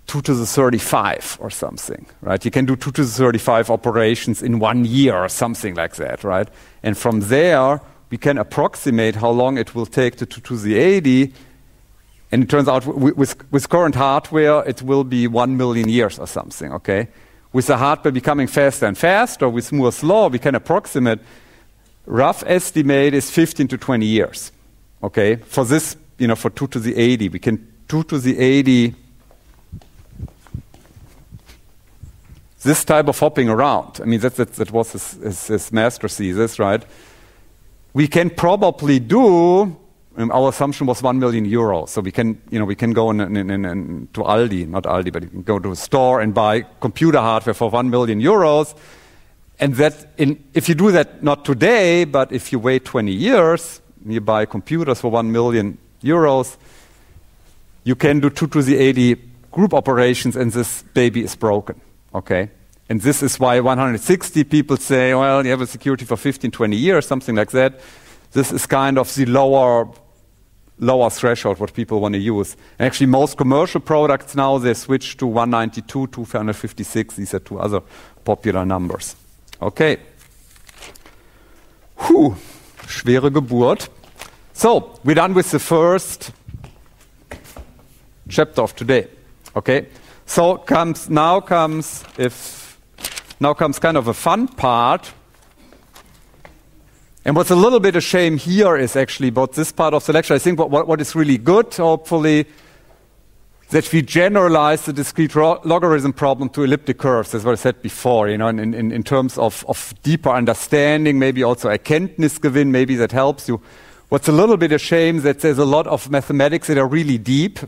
2 to the 35 or something, right? You can do 2 to the 35 operations in 1 year or something like that, right? And from there, we can approximate how long it will take to 2 to the 80. And it turns out with current hardware, it will be 1 million years or something, okay? With the hardware becoming faster and faster, with Moore's law, we can approximate, rough estimate is 15 to 20 years, okay? For this, for 2 to the 80, we can 2 to the 80 this type of hopping around. I mean, that was his master thesis, right? We can probably do, our assumption was 1 million euros. So we can go to Aldi, not Aldi, but you can go to a store and buy computer hardware for 1 million euros. And if you do that not today, but if you wait 20 years, you buy computers for 1 million euros, you can do 2 to the 80 group operations and this baby is broken. Okay, and this is why 160 people say, well, you have a security for 15, 20 years, something like that. This is kind of the lower threshold what people want to use. And actually, most commercial products now, they switch to 192, 256. These are 2 other popular numbers. Okay. Schwere Geburt. So, we're done with the first chapter of today. Okay. So now comes kind of a fun part. And what's a little bit a shame here is actually about this part of the lecture. I think what is really good, hopefully, that we generalize the discrete logarithm problem to elliptic curves, as what I said before, in terms of deeper understanding, maybe also Erkenntnisgewinn, maybe that helps you. What's a little bit a shame that there's a lot of mathematics that are really deep,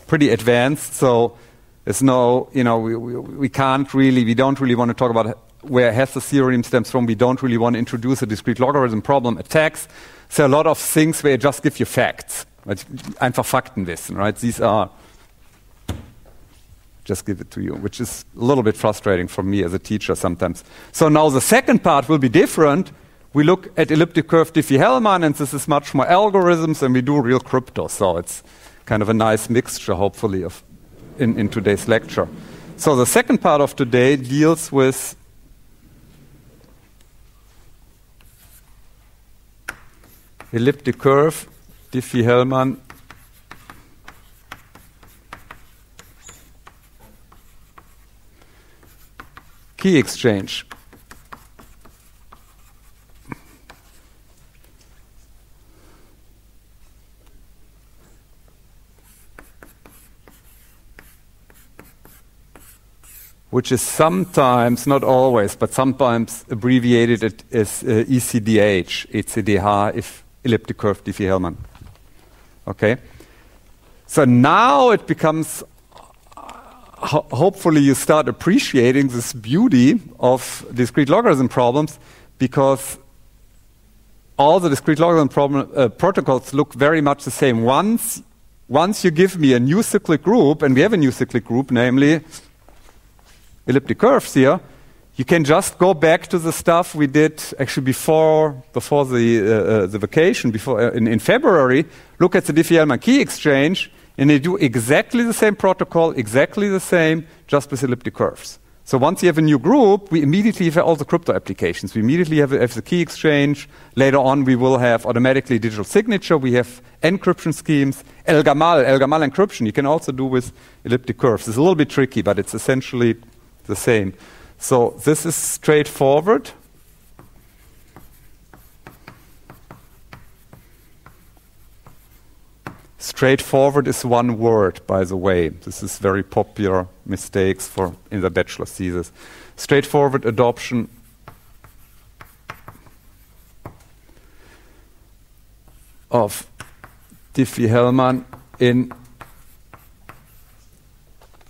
pretty advanced, so there's no, we don't really want to talk about where Hesse theorem stems from. We don't really want to introduce a discrete logarithm problem attacks. So a lot of things where I just give you facts. Einfach Faktenwissen, right? These are, just give it to you, which is a little bit frustrating for me as a teacher sometimes. So now the second part will be different. We look at elliptic curve Diffie-Hellman, and this is much more algorithms, and we do real crypto. So it's kind of a nice mixture, hopefully, in today's lecture. So the second part of today deals with elliptic curve, Diffie-Hellman, key exchange. Which is sometimes, not always, but sometimes abbreviated as ECDH, if elliptic curve Diffie-Hellman. Okay? So now it becomes, hopefully you start appreciating this beauty of discrete logarithm problems, because all the discrete logarithm protocols look very much the same. Once you give me a new cyclic group, and we have a new cyclic group, namely elliptic curves here, you can just go back to the stuff we did actually before the vacation, in February. Look at the Diffie-Hellman key exchange, and they do exactly the same protocol, exactly the same, just with elliptic curves. So once you have a new group, we immediately have all the crypto applications. We immediately have the key exchange. Later on, we will have automatically digital signature. We have encryption schemes. El-Gamal encryption, you can also do with elliptic curves. It's a little bit tricky, but it's essentially the same. So this is straightforward. Straightforward is one word, by the way. This is very popular mistakes in the bachelor thesis. Straightforward adoption of Diffie-Hellman in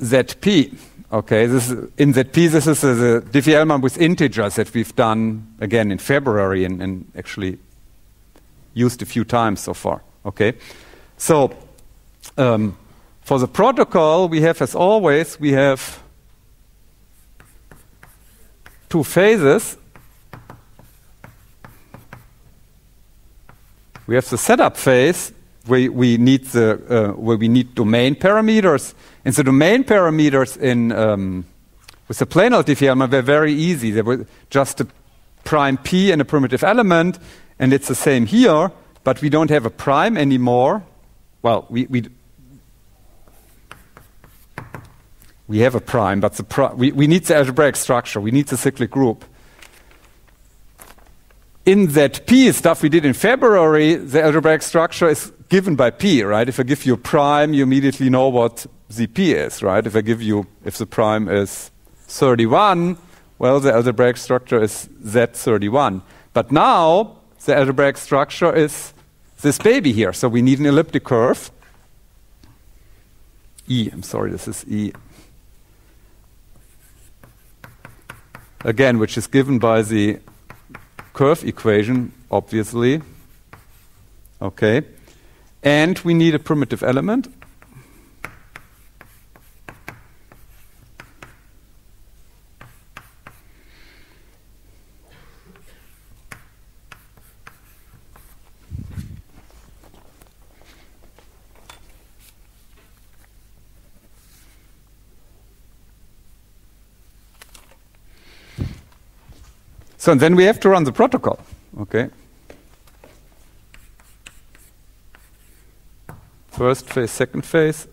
ZP. Okay, in ZP, this is the Diffie-Hellman with integers that we've done again in February and actually used a few times so far. Okay. So, for the protocol, we have, as always, we have two phases. We have the setup phase where we need domain parameters, and the domain parameters with the planar Diffie-Hellman were very easy. They were just a prime p and a primitive element, and it's the same here, but we don't have a prime anymore. Well, we have a prime, but we need the algebraic structure. We need the cyclic group. In that P stuff we did in February, the algebraic structure is given by P, right? If I give you a prime, you immediately know what the P is, right? If the prime is 31, well, the algebraic structure is Z31. But now, the algebraic structure is this baby here. So we need an elliptic curve. This is E. Again, which is given by the curve equation, obviously. Okay. And we need a primitive element. So and then we have to run the protocol. Okay. First phase, second phase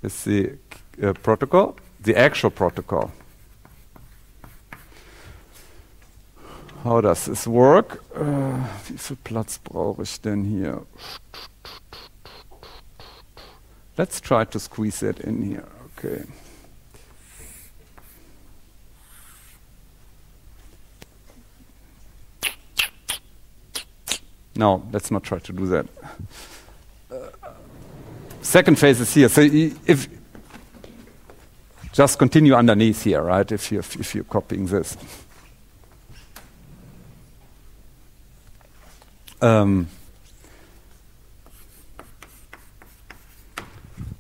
is the protocol, the actual protocol. How does this work? Wie viel Platz brauche ich denn hier? Let's try to squeeze it in here. Okay. No, let's not try to do that. Second phase is here. So if just continue underneath here, right? If you're copying this.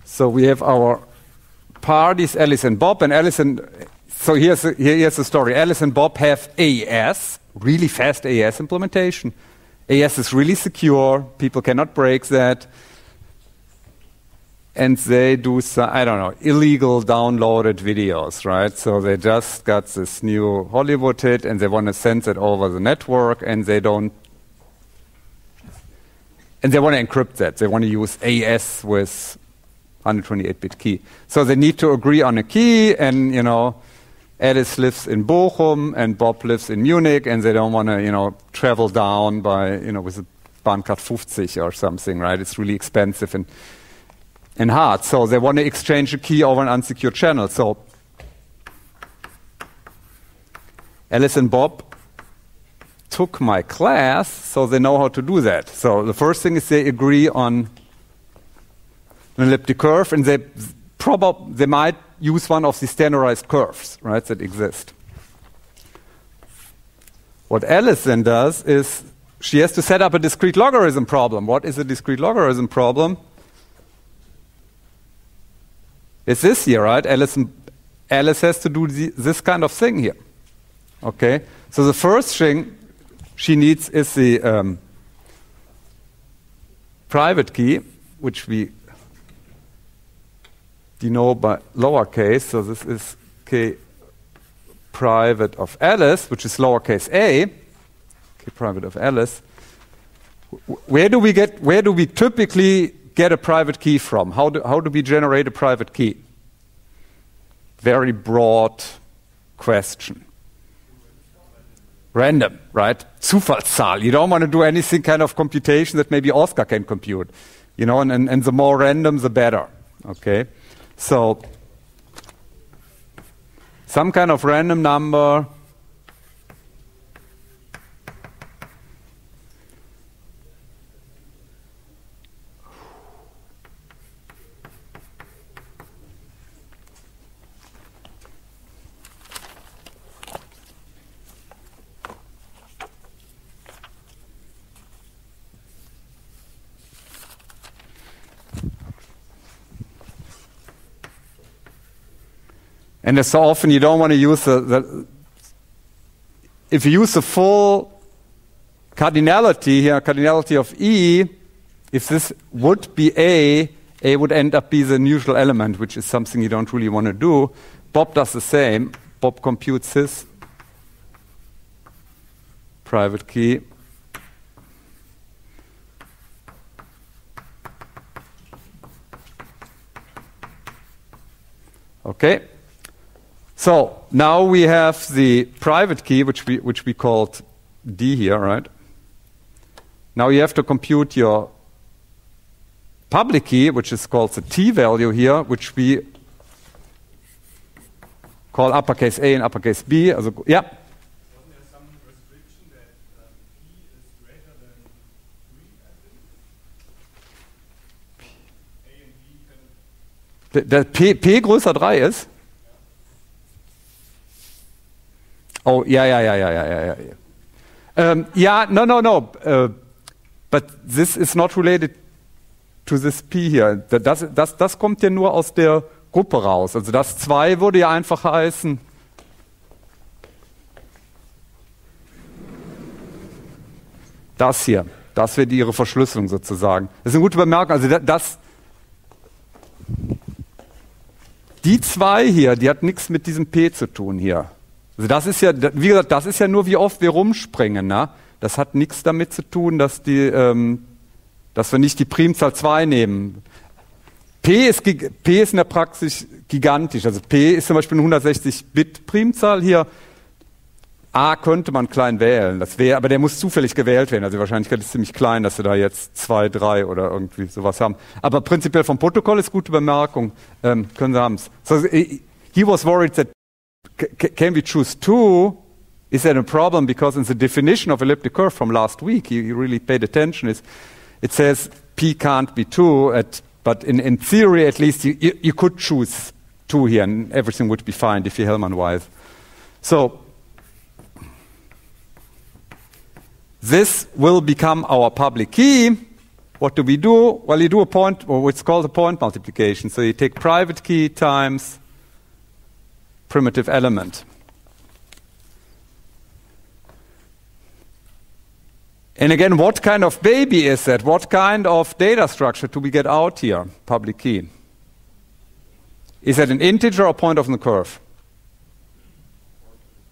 So we have our parties, Alice and Bob, and Alice and so here's the story. Alice and Bob have AES, really fast AES implementation. AES is really secure. People cannot break that. And they do some, I don't know, illegal downloaded videos, right? So they just got this new Hollywood hit and they want to send it over the network and they want to encrypt that. They want to use AES with 128-bit key. So they need to agree on a key and, Alice lives in Bochum and Bob lives in Munich and they don't want to, travel down by, with a Bahncard 50 or something, right? It's really expensive and hard. So they want to exchange a key over an unsecured channel. So Alice and Bob took my class, so they know how to do that. So the first thing is they agree on an elliptic curve and they might use one of the standardized curves, right, that exist. What Alice then does is she has to set up a discrete logarithm problem. What is a discrete logarithm problem? is this here, right? Alice has to do this kind of thing here. Okay? So the first thing she needs is the private key, which we denote by lowercase. So this is k private of Alice, which is lowercase a. K private of Alice. Where do we typically get a private key from? How do we generate a private key? Very broad question. Random, right? Zufallszahl. You don't want to do anything kind of computation that maybe Oscar can compute. You know, and the more random, the better. Okay? So, some kind of random number. And as so often you don't want to use if you use the full cardinality here, cardinality of E, if this would be A would end up be the unusual element, which is something you don't really want to do. Bob does the same. Bob computes his private key. Okay. So now we have the private key, which we called D here, right? Now you have to compute your public key, which is called the T value here, which we call uppercase A and uppercase B. Also, yeah.
Wasn't there some restriction that P is greater than 3, I think? A and B can...
P größer 3 ist? Oh, yeah. No. But this is not related to this P hier. Das kommt ja nur aus der Gruppe raus. Also das 2 würde ja einfach heißen. Das hier. Das wäre ihre Verschlüsselung sozusagen. Das ist eine gute Bemerkung. Also die 2 hier, die hat nichts mit diesem P zu tun hier. Also das ist ja, wie gesagt, das ist ja nur, wie oft wir rumspringen. Ne? Das hat nichts damit zu tun, dass wir nicht die Primzahl 2 nehmen. P ist in der Praxis gigantisch. Also P ist zum Beispiel eine 160-Bit-Primzahl hier. A könnte man klein wählen. Aber der muss zufällig gewählt werden. Also die Wahrscheinlichkeit ist ziemlich klein, dass wir da jetzt 2, 3 oder irgendwie sowas haben. Aber prinzipiell vom Protokoll ist gute Bemerkung. Können Sie haben's. So, he was worried that can we choose 2? Is that a problem? Because in the definition of elliptic curve from last week, you really paid attention, it says P can't be 2, but in theory at least you could choose 2 here and everything would be fine if you're Hellman-wise. So this will become our public key. What do we do? Well, you do it's called a point multiplication. So you take private key times primitive element. And again, what kind of baby is that? What kind of data structure do we get out here? Public key. Is that an integer or point of the curve?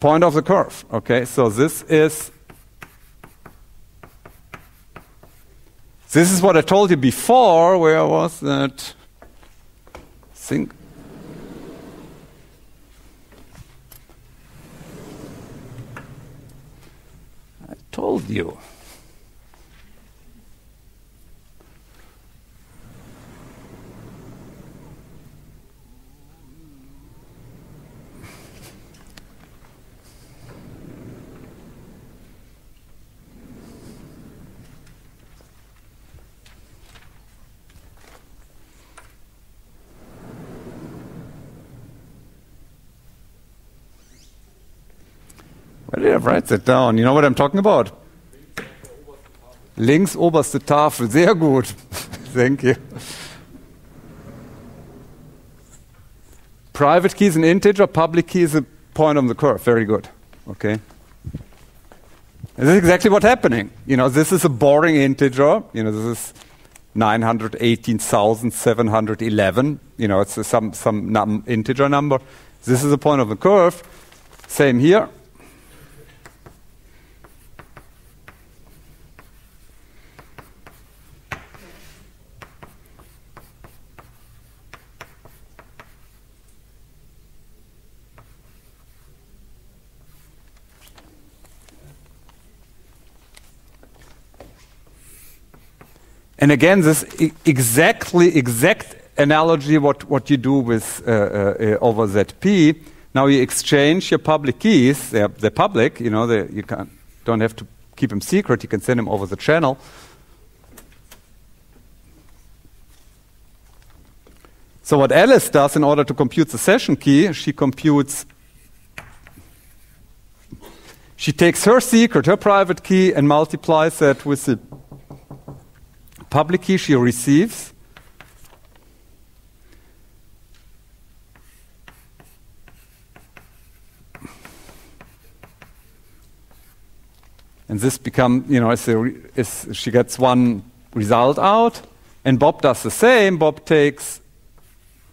Point of the curve. Okay, so this is what I told you before. Where was that? I told you. Where did I write that down? You know what I'm talking about? Links oberste Tafel. Sehr gut. Thank you. Private key is an integer, public key is a point on the curve. Very good. Okay. And this is exactly what's happening. This is a boring integer. This is 918,711. It's some integer number. This is a point of the curve. Same here. And again, this exact analogy what you do with over ZP. Now you exchange your public keys. They're public. You don't have to keep them secret. You can send them over the channel. So what Alice does in order to compute the session key, she takes her secret, her private key, and multiplies that with the public key she receives. And this becomes, she gets one result out, and Bob does the same. Bob takes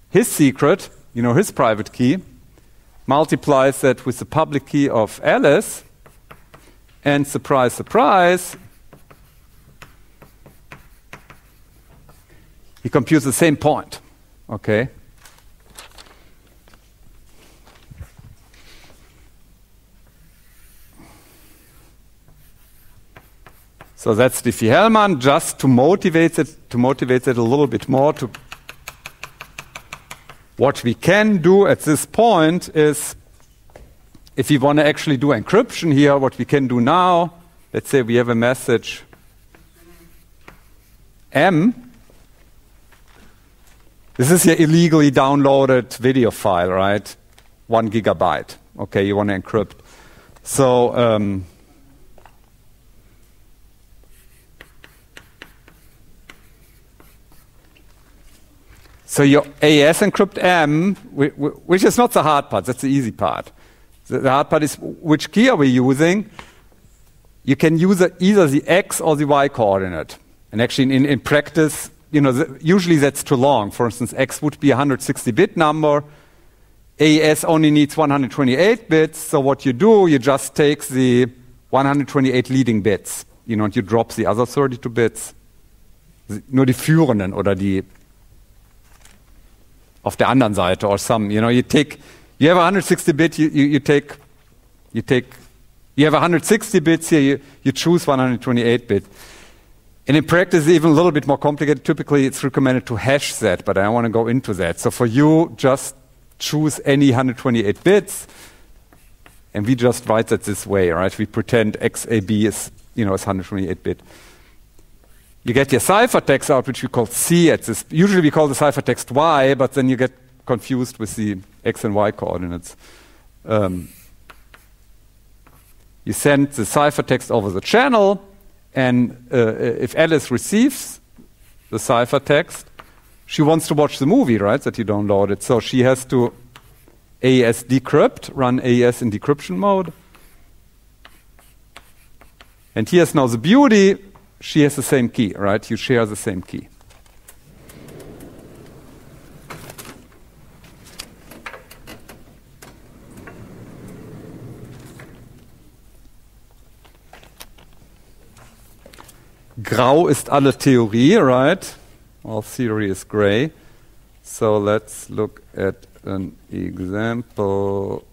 his secret, his private key, multiplies that with the public key of Alice, and surprise, surprise, he computes the same point, okay? So that's Diffie-Hellman, just to motivate it a little bit more. What we can do at this point is, if we want to actually do encryption here, what we can do now, let's say we have a message M. This is your illegally downloaded video file, right? 1 gigabyte. Okay, you want to encrypt. So so your AES encrypt M, which is not the hard part, that's the easy part. The hard part is which key are we using? You can use either the X or the Y coordinate. And actually in practice, usually that's too long. For instance, X would be a 160-bit number. AES only needs 128 bits. So what you do, you just take the 128 leading bits, and you drop the other 32 bits. Nur die führenden oder die auf der anderen Seite or some. You have a 160-bit, you have 160 bits here, you choose 128-bit. And in practice, it's even a little bit more complicated. Typically, it's recommended to hash that, but I don't want to go into that. So for you, just choose any 128 bits, and we just write that this way, right? We pretend XAB is 128-bit. You get your ciphertext out, which we call C at this. Usually we call the ciphertext Y, but then you get confused with the X and Y coordinates. You send the ciphertext over the channel, and if Alice receives the ciphertext, she wants to watch the movie, right, that you downloaded. So she has to AES decrypt, run AES in decryption mode. And here's now the beauty. She has the same key, right? You share the same key. Grau ist alle Theorie, right? All theory is gray. So let's look at an example.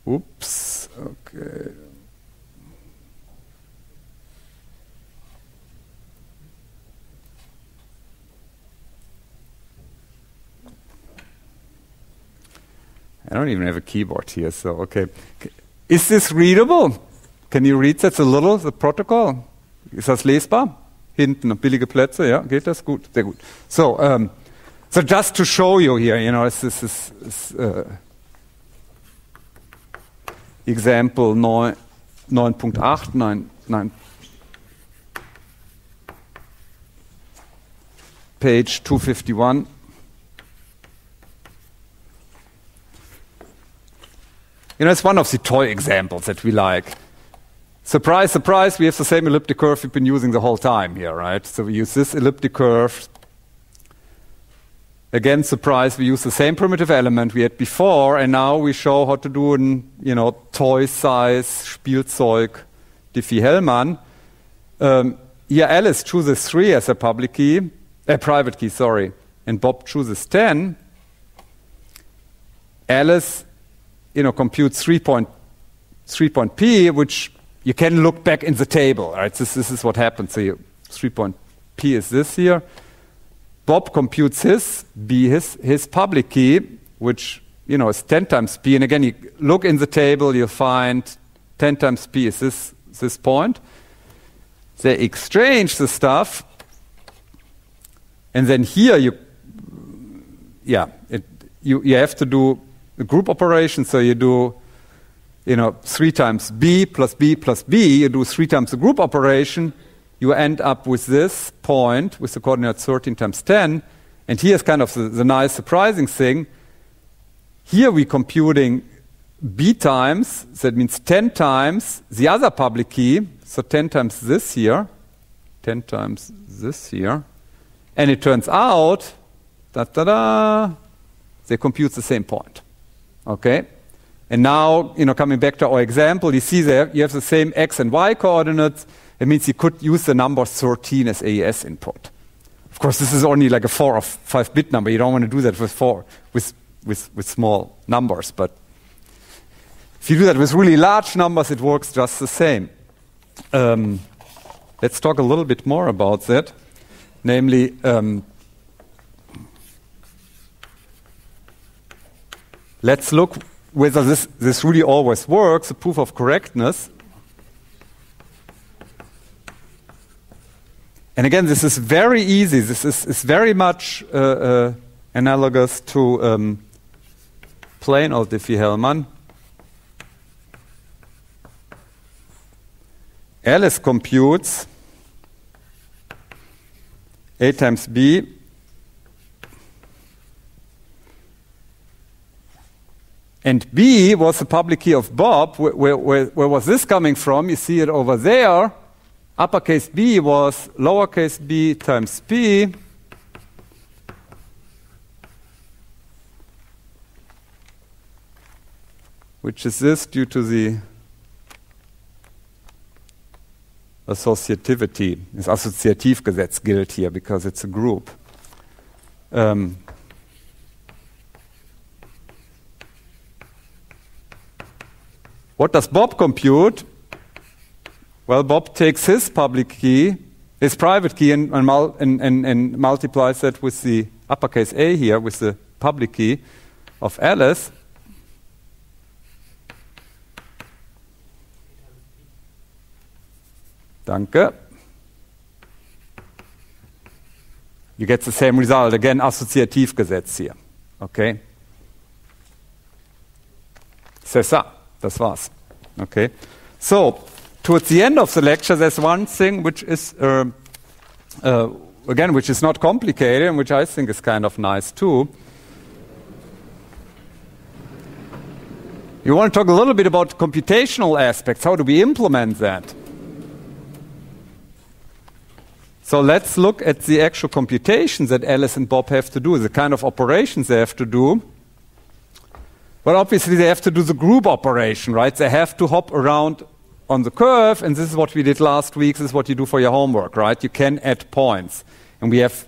Oops, okay. I don't even have a keyboard here, so okay. Is this readable? Can you read that a little, the protocol? Ist das lesbar? Hinten noch billige Plätze, ja? Geht das? Gut, sehr gut. So, so just to show you here, example 9.8, page 251. It's one of the toy examples that we like. Surprise, surprise, we have the same elliptic curve we've been using the whole time here, right? So we use this elliptic curve. Again, surprise, we use the same primitive element we had before, and now we show how to do an, toy size Spielzeug Diffie-Hellman. Here Alice chooses 3 as a private key, and Bob chooses 10. Alice, computes 3-point P, which you can look back in the table, right? This is what happens. So 3-point P is this here. Bob computes his public key, which is 10 times P. And again, you look in the table, you'll find 10 times P is this point. They exchange the stuff, and then here you have to do the group operation. So you do 3 times B plus B plus B. You do 3 times the group operation. You end up with this point with the coordinate 13 times 10. And here's kind of the nice surprising thing. Here we're computing B times, so that means 10 times the other public key, so 10 times this here, 10 times this here. And it turns out, they compute the same point. Okay? And now, coming back to our example, you see there you have the same x and y coordinates. It means you could use the number 13 as AES input. Of course, this is only like a 4 or 5-bit number. You don't want to do that with small numbers. But if you do that with really large numbers, it works just the same. Let's talk a little bit more about that. Namely, let's look whether this really always works, the proof of correctness. And again, this is very easy. This is very much analogous to plain old Diffie-Hellman. Alice computes A times B and B was the public key of Bob. Where was this coming from? You see it over there. Uppercase B was lowercase b times P. Which is this due to the associativity. This Assoziativgesetz gilt here because it's a group. What does Bob compute? Well, Bob takes his public key, his private key, and multiplies that with the uppercase A here, with the public key of Alice. Danke. You get the same result. Again, Assoziativgesetz here. Okay? C'est ça. Das war's. Okay? So, towards the end of the lecture, there's one thing which is, again, which is not complicated and which I think is kind of nice too. You want to talk a little bit about computational aspects. How do we implement that? So let's look at the actual computations that Alice and Bob have to do, the kind of operations they have to do. Well, obviously they have to do the group operation, right? They have to hop around on the curve, and this is what we did last week. This is what you do for your homework, right? You can add points. And we have,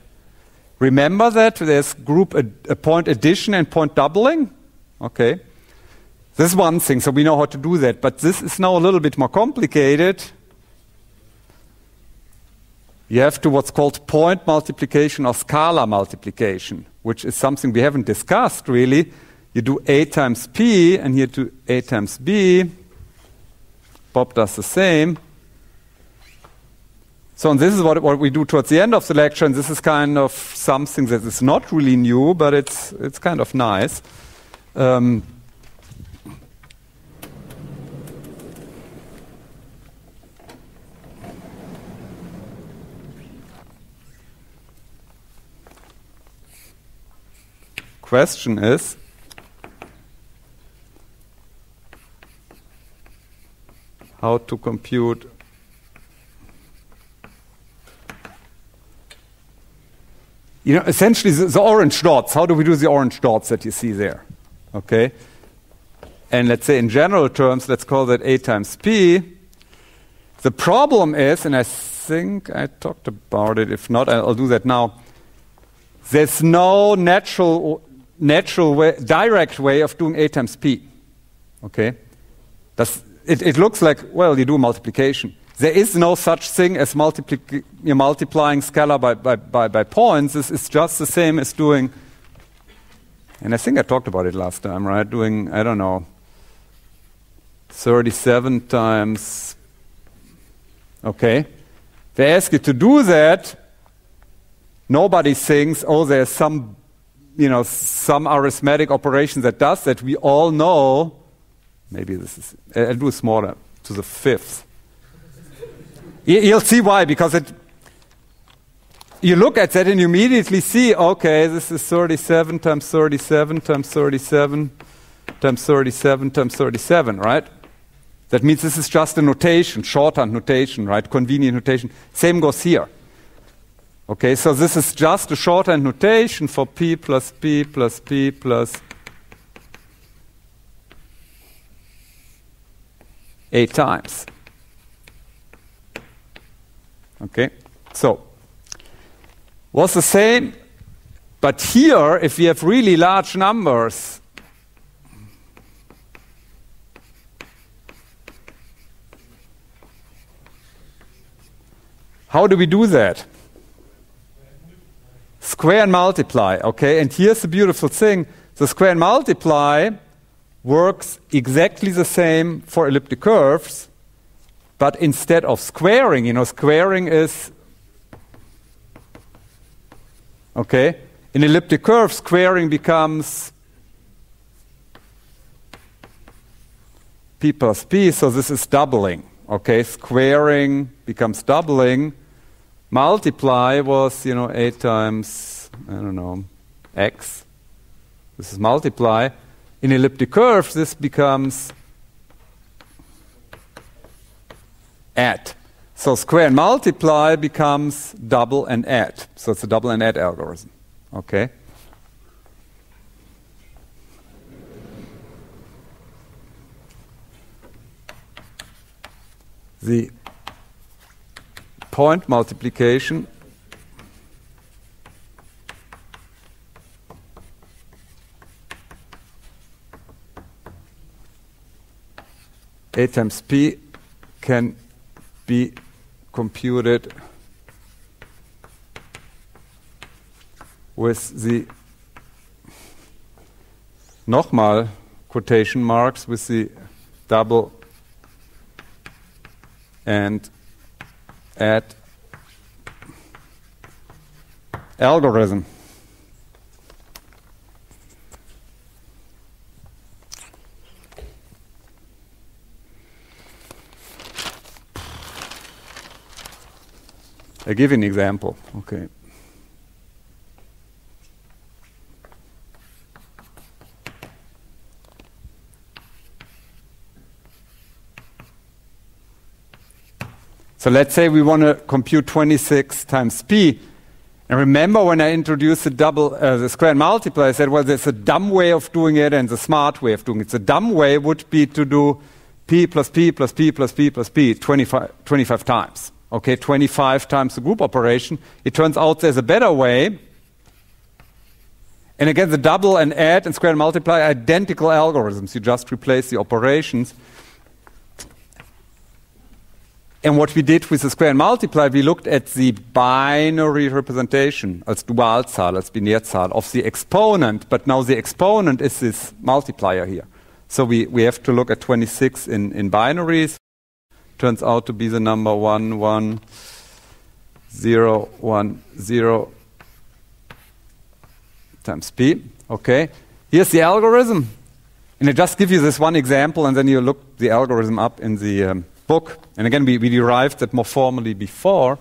remember that there's group point addition and point doubling? Okay. This is one thing, so we know how to do that. But this is now a little bit more complicated. You have to what's called point multiplication or scalar multiplication, which is something we haven't discussed really. You do A times P, and here do A times B. Bob does the same. So and this is what we do towards the end of the lecture, and this is kind of something that is not really new, but it's kind of nice. question is how to compute essentially the orange dots. How do we do the orange dots that you see there? Okay. And let's say in general terms, let's call that A times P. The problem is, and I think I talked about it, if not, I'll do that now. There's no natural way, direct way of doing A times P. Okay? It looks like, well, you do multiplication. There is no such thing as you're multiplying scalar by points. This is just the same as doing, and I think I talked about it last time, right? Doing, I don't know, 37 times, okay. They ask you to do that. Nobody thinks, oh, there's some arithmetic operation that does that. We all know, maybe this is, I'll do smaller, to the fifth. You'll see why, because you look at that and you immediately see, okay, this is 37 times 37 times 37 times 37 times 37, right? That means this is just a notation, shorthand notation, right? Convenient notation. Same goes here. Okay, so this is just a shorthand notation for P plus P plus P plus A times. Okay, so was the same, but here, if we have really large numbers, how do we do that? Square and multiply, okay? And here's the beautiful thing. The square and multiply works exactly the same for elliptic curves, but instead of squaring, squaring is, okay? In elliptic curve, squaring becomes P plus P, so this is doubling, okay? Squaring becomes doubling. Multiply was, A times, I don't know, X. This is multiply. In elliptic curves, this becomes add. So square and multiply becomes double and add. So it's a double and add algorithm. Okay? The point multiplication A times P can be computed with the nochmal quotation marks with the double and add algorithm. I give you an example. Okay. So let's say we want to compute 26 times P. And remember when I introduced the square and multiply, I said, well, there's a dumb way of doing it and the smart way of doing it. The dumb way would be to do P plus P plus P plus P plus P 25 times. Okay, 25 times the group operation. It turns out there's a better way. And again, the double and add and square and multiply are identical algorithms. You just replace the operations. And what we did with the square and multiply, we looked at the binary representation, als Dualzahl, als Binärzahl of the exponent. But now the exponent is this multiplier here. So we have to look at 26 in binaries. Turns out to be the number 1, 1, 0, 1, 0 times P. Okay. Here's the algorithm. And I just give you this one example, and then you look the algorithm up in the book. And again, we derived that more formally before.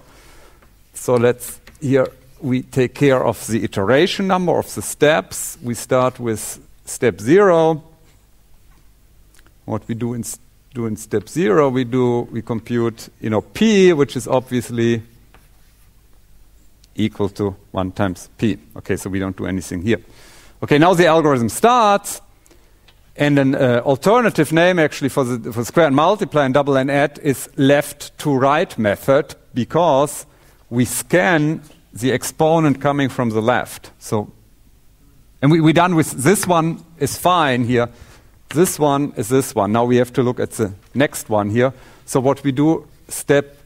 So let's here we take care of the iteration number of the steps. We start with step 0. What we do in step 0, we compute, p, which is obviously equal to 1 times p. Okay, so we don't do anything here. Okay, now the algorithm starts, and an alternative name actually for square and multiply and double and add is left to right method, because we scan the exponent coming from the left. So, and we're done with this one is fine here. This one is this one. Now we have to look at the next one here. So what we do, step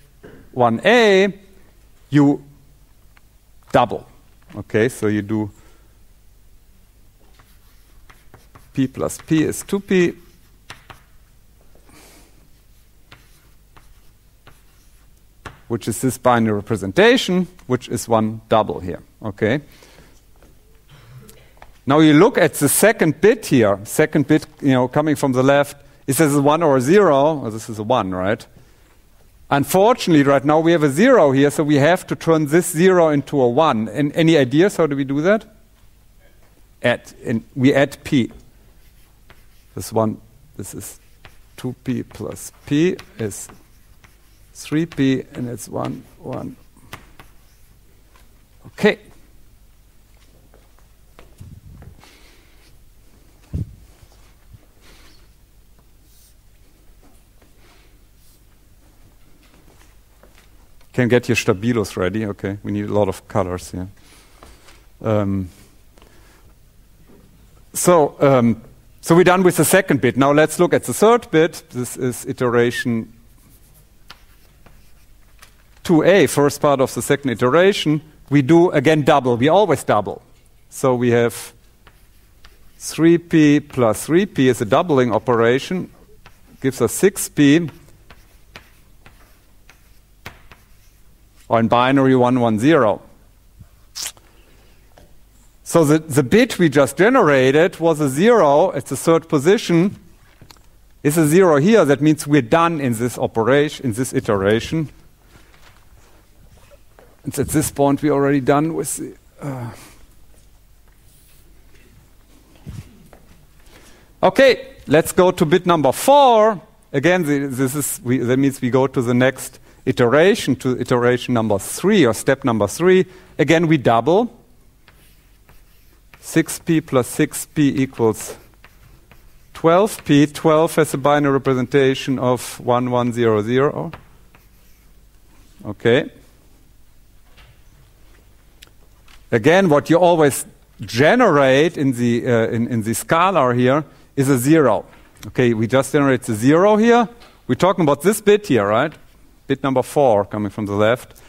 1a, you double. Okay, so you do p plus p is 2p. Which is this binary representation, which is one double here. Okay. Now you look at the second bit here. Second bit, coming from the left. Is this a 1 or a 0? Oh, this is a 1, right? Unfortunately, right now we have a 0 here, so we have to turn this 0 into a 1. And any ideas how do we do that? We add p. This is 2p plus p is 3p, and it's 1, 1. Okay. Can get your stabilos ready. Okay, we need a lot of colors here. So we're done with the second bit. Now let's look at the third bit. This is iteration 2a, first part of the second iteration. We do again double. We always double. So we have 3p plus 3p is a doubling operation. Gives us 6p. Or in binary 110. So the bit we just generated was a 0. It's the third position. It's a 0 here. That means we're done in this operation, in this iteration. And at this point, we're already done with the. Okay, let's go to bit number 4. Again, that means we go to the next iteration, to iteration number 3 or step number 3. Again, we double. 6p plus 6p equals 12p. 12 has a binary representation of 1100. Okay. Again, what you always generate in the scalar here is a 0. Okay, we just generate the 0 here. We're talking about this bit here, right? Bit number 4 coming from the left.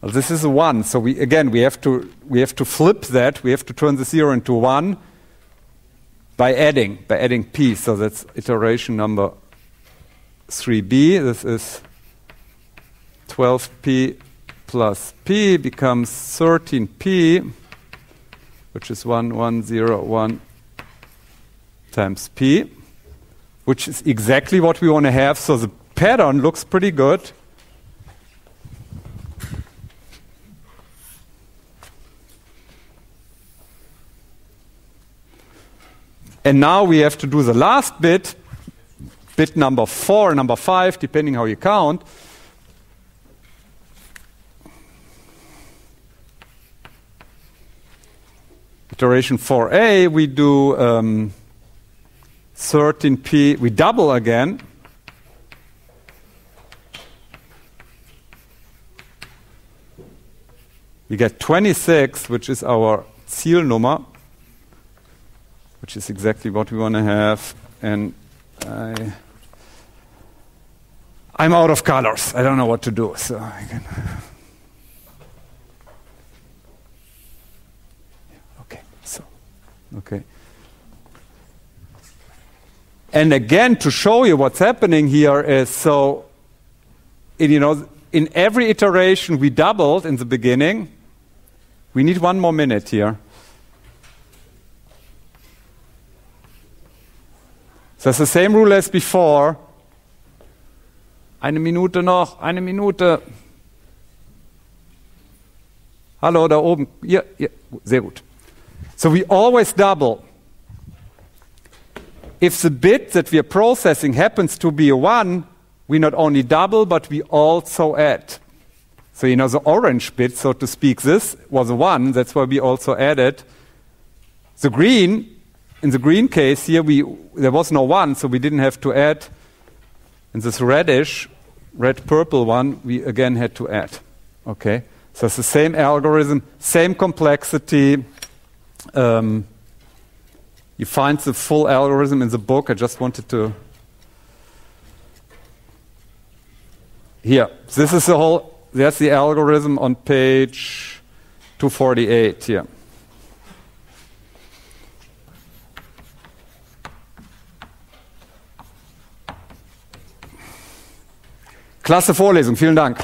Well, this is a 1. So we have to flip that. We have to turn the 0 into 1 by adding p. So that's iteration number 3b. This is 12p plus p becomes 13p, which is 1101 times p, which is exactly what we want to have. So the pattern looks pretty good. And now we have to do the last bit, bit number 4, number 5, depending how you count. Iteration 4a, we do 13p, we double again. We get 26, which is our Zielnummer, which is exactly what we want to have. And I'm out of colors. I don't know what to do. So I can. Okay. And again, to show you what's happening here is, so, in every iteration we doubled in the beginning. We need 1 more minute here. So it's the same rule as before. Eine Minute noch, eine Minute. Hallo, da oben. Ja, ja, sehr gut. So we always double. If the bit that we are processing happens to be a 1, we not only double, but we also add. So you know the orange bit, so to speak, this was a 1, that's why we also added. The green, in the green case here, there was no 1, so we didn't have to add. In this reddish, red-purple one, we again had to add. Okay, so it's the same algorithm, same complexity. You find the full algorithm in the book. I just wanted to. Here, this is the whole. There's the algorithm on page 248 here. Klasse Vorlesung, vielen Dank.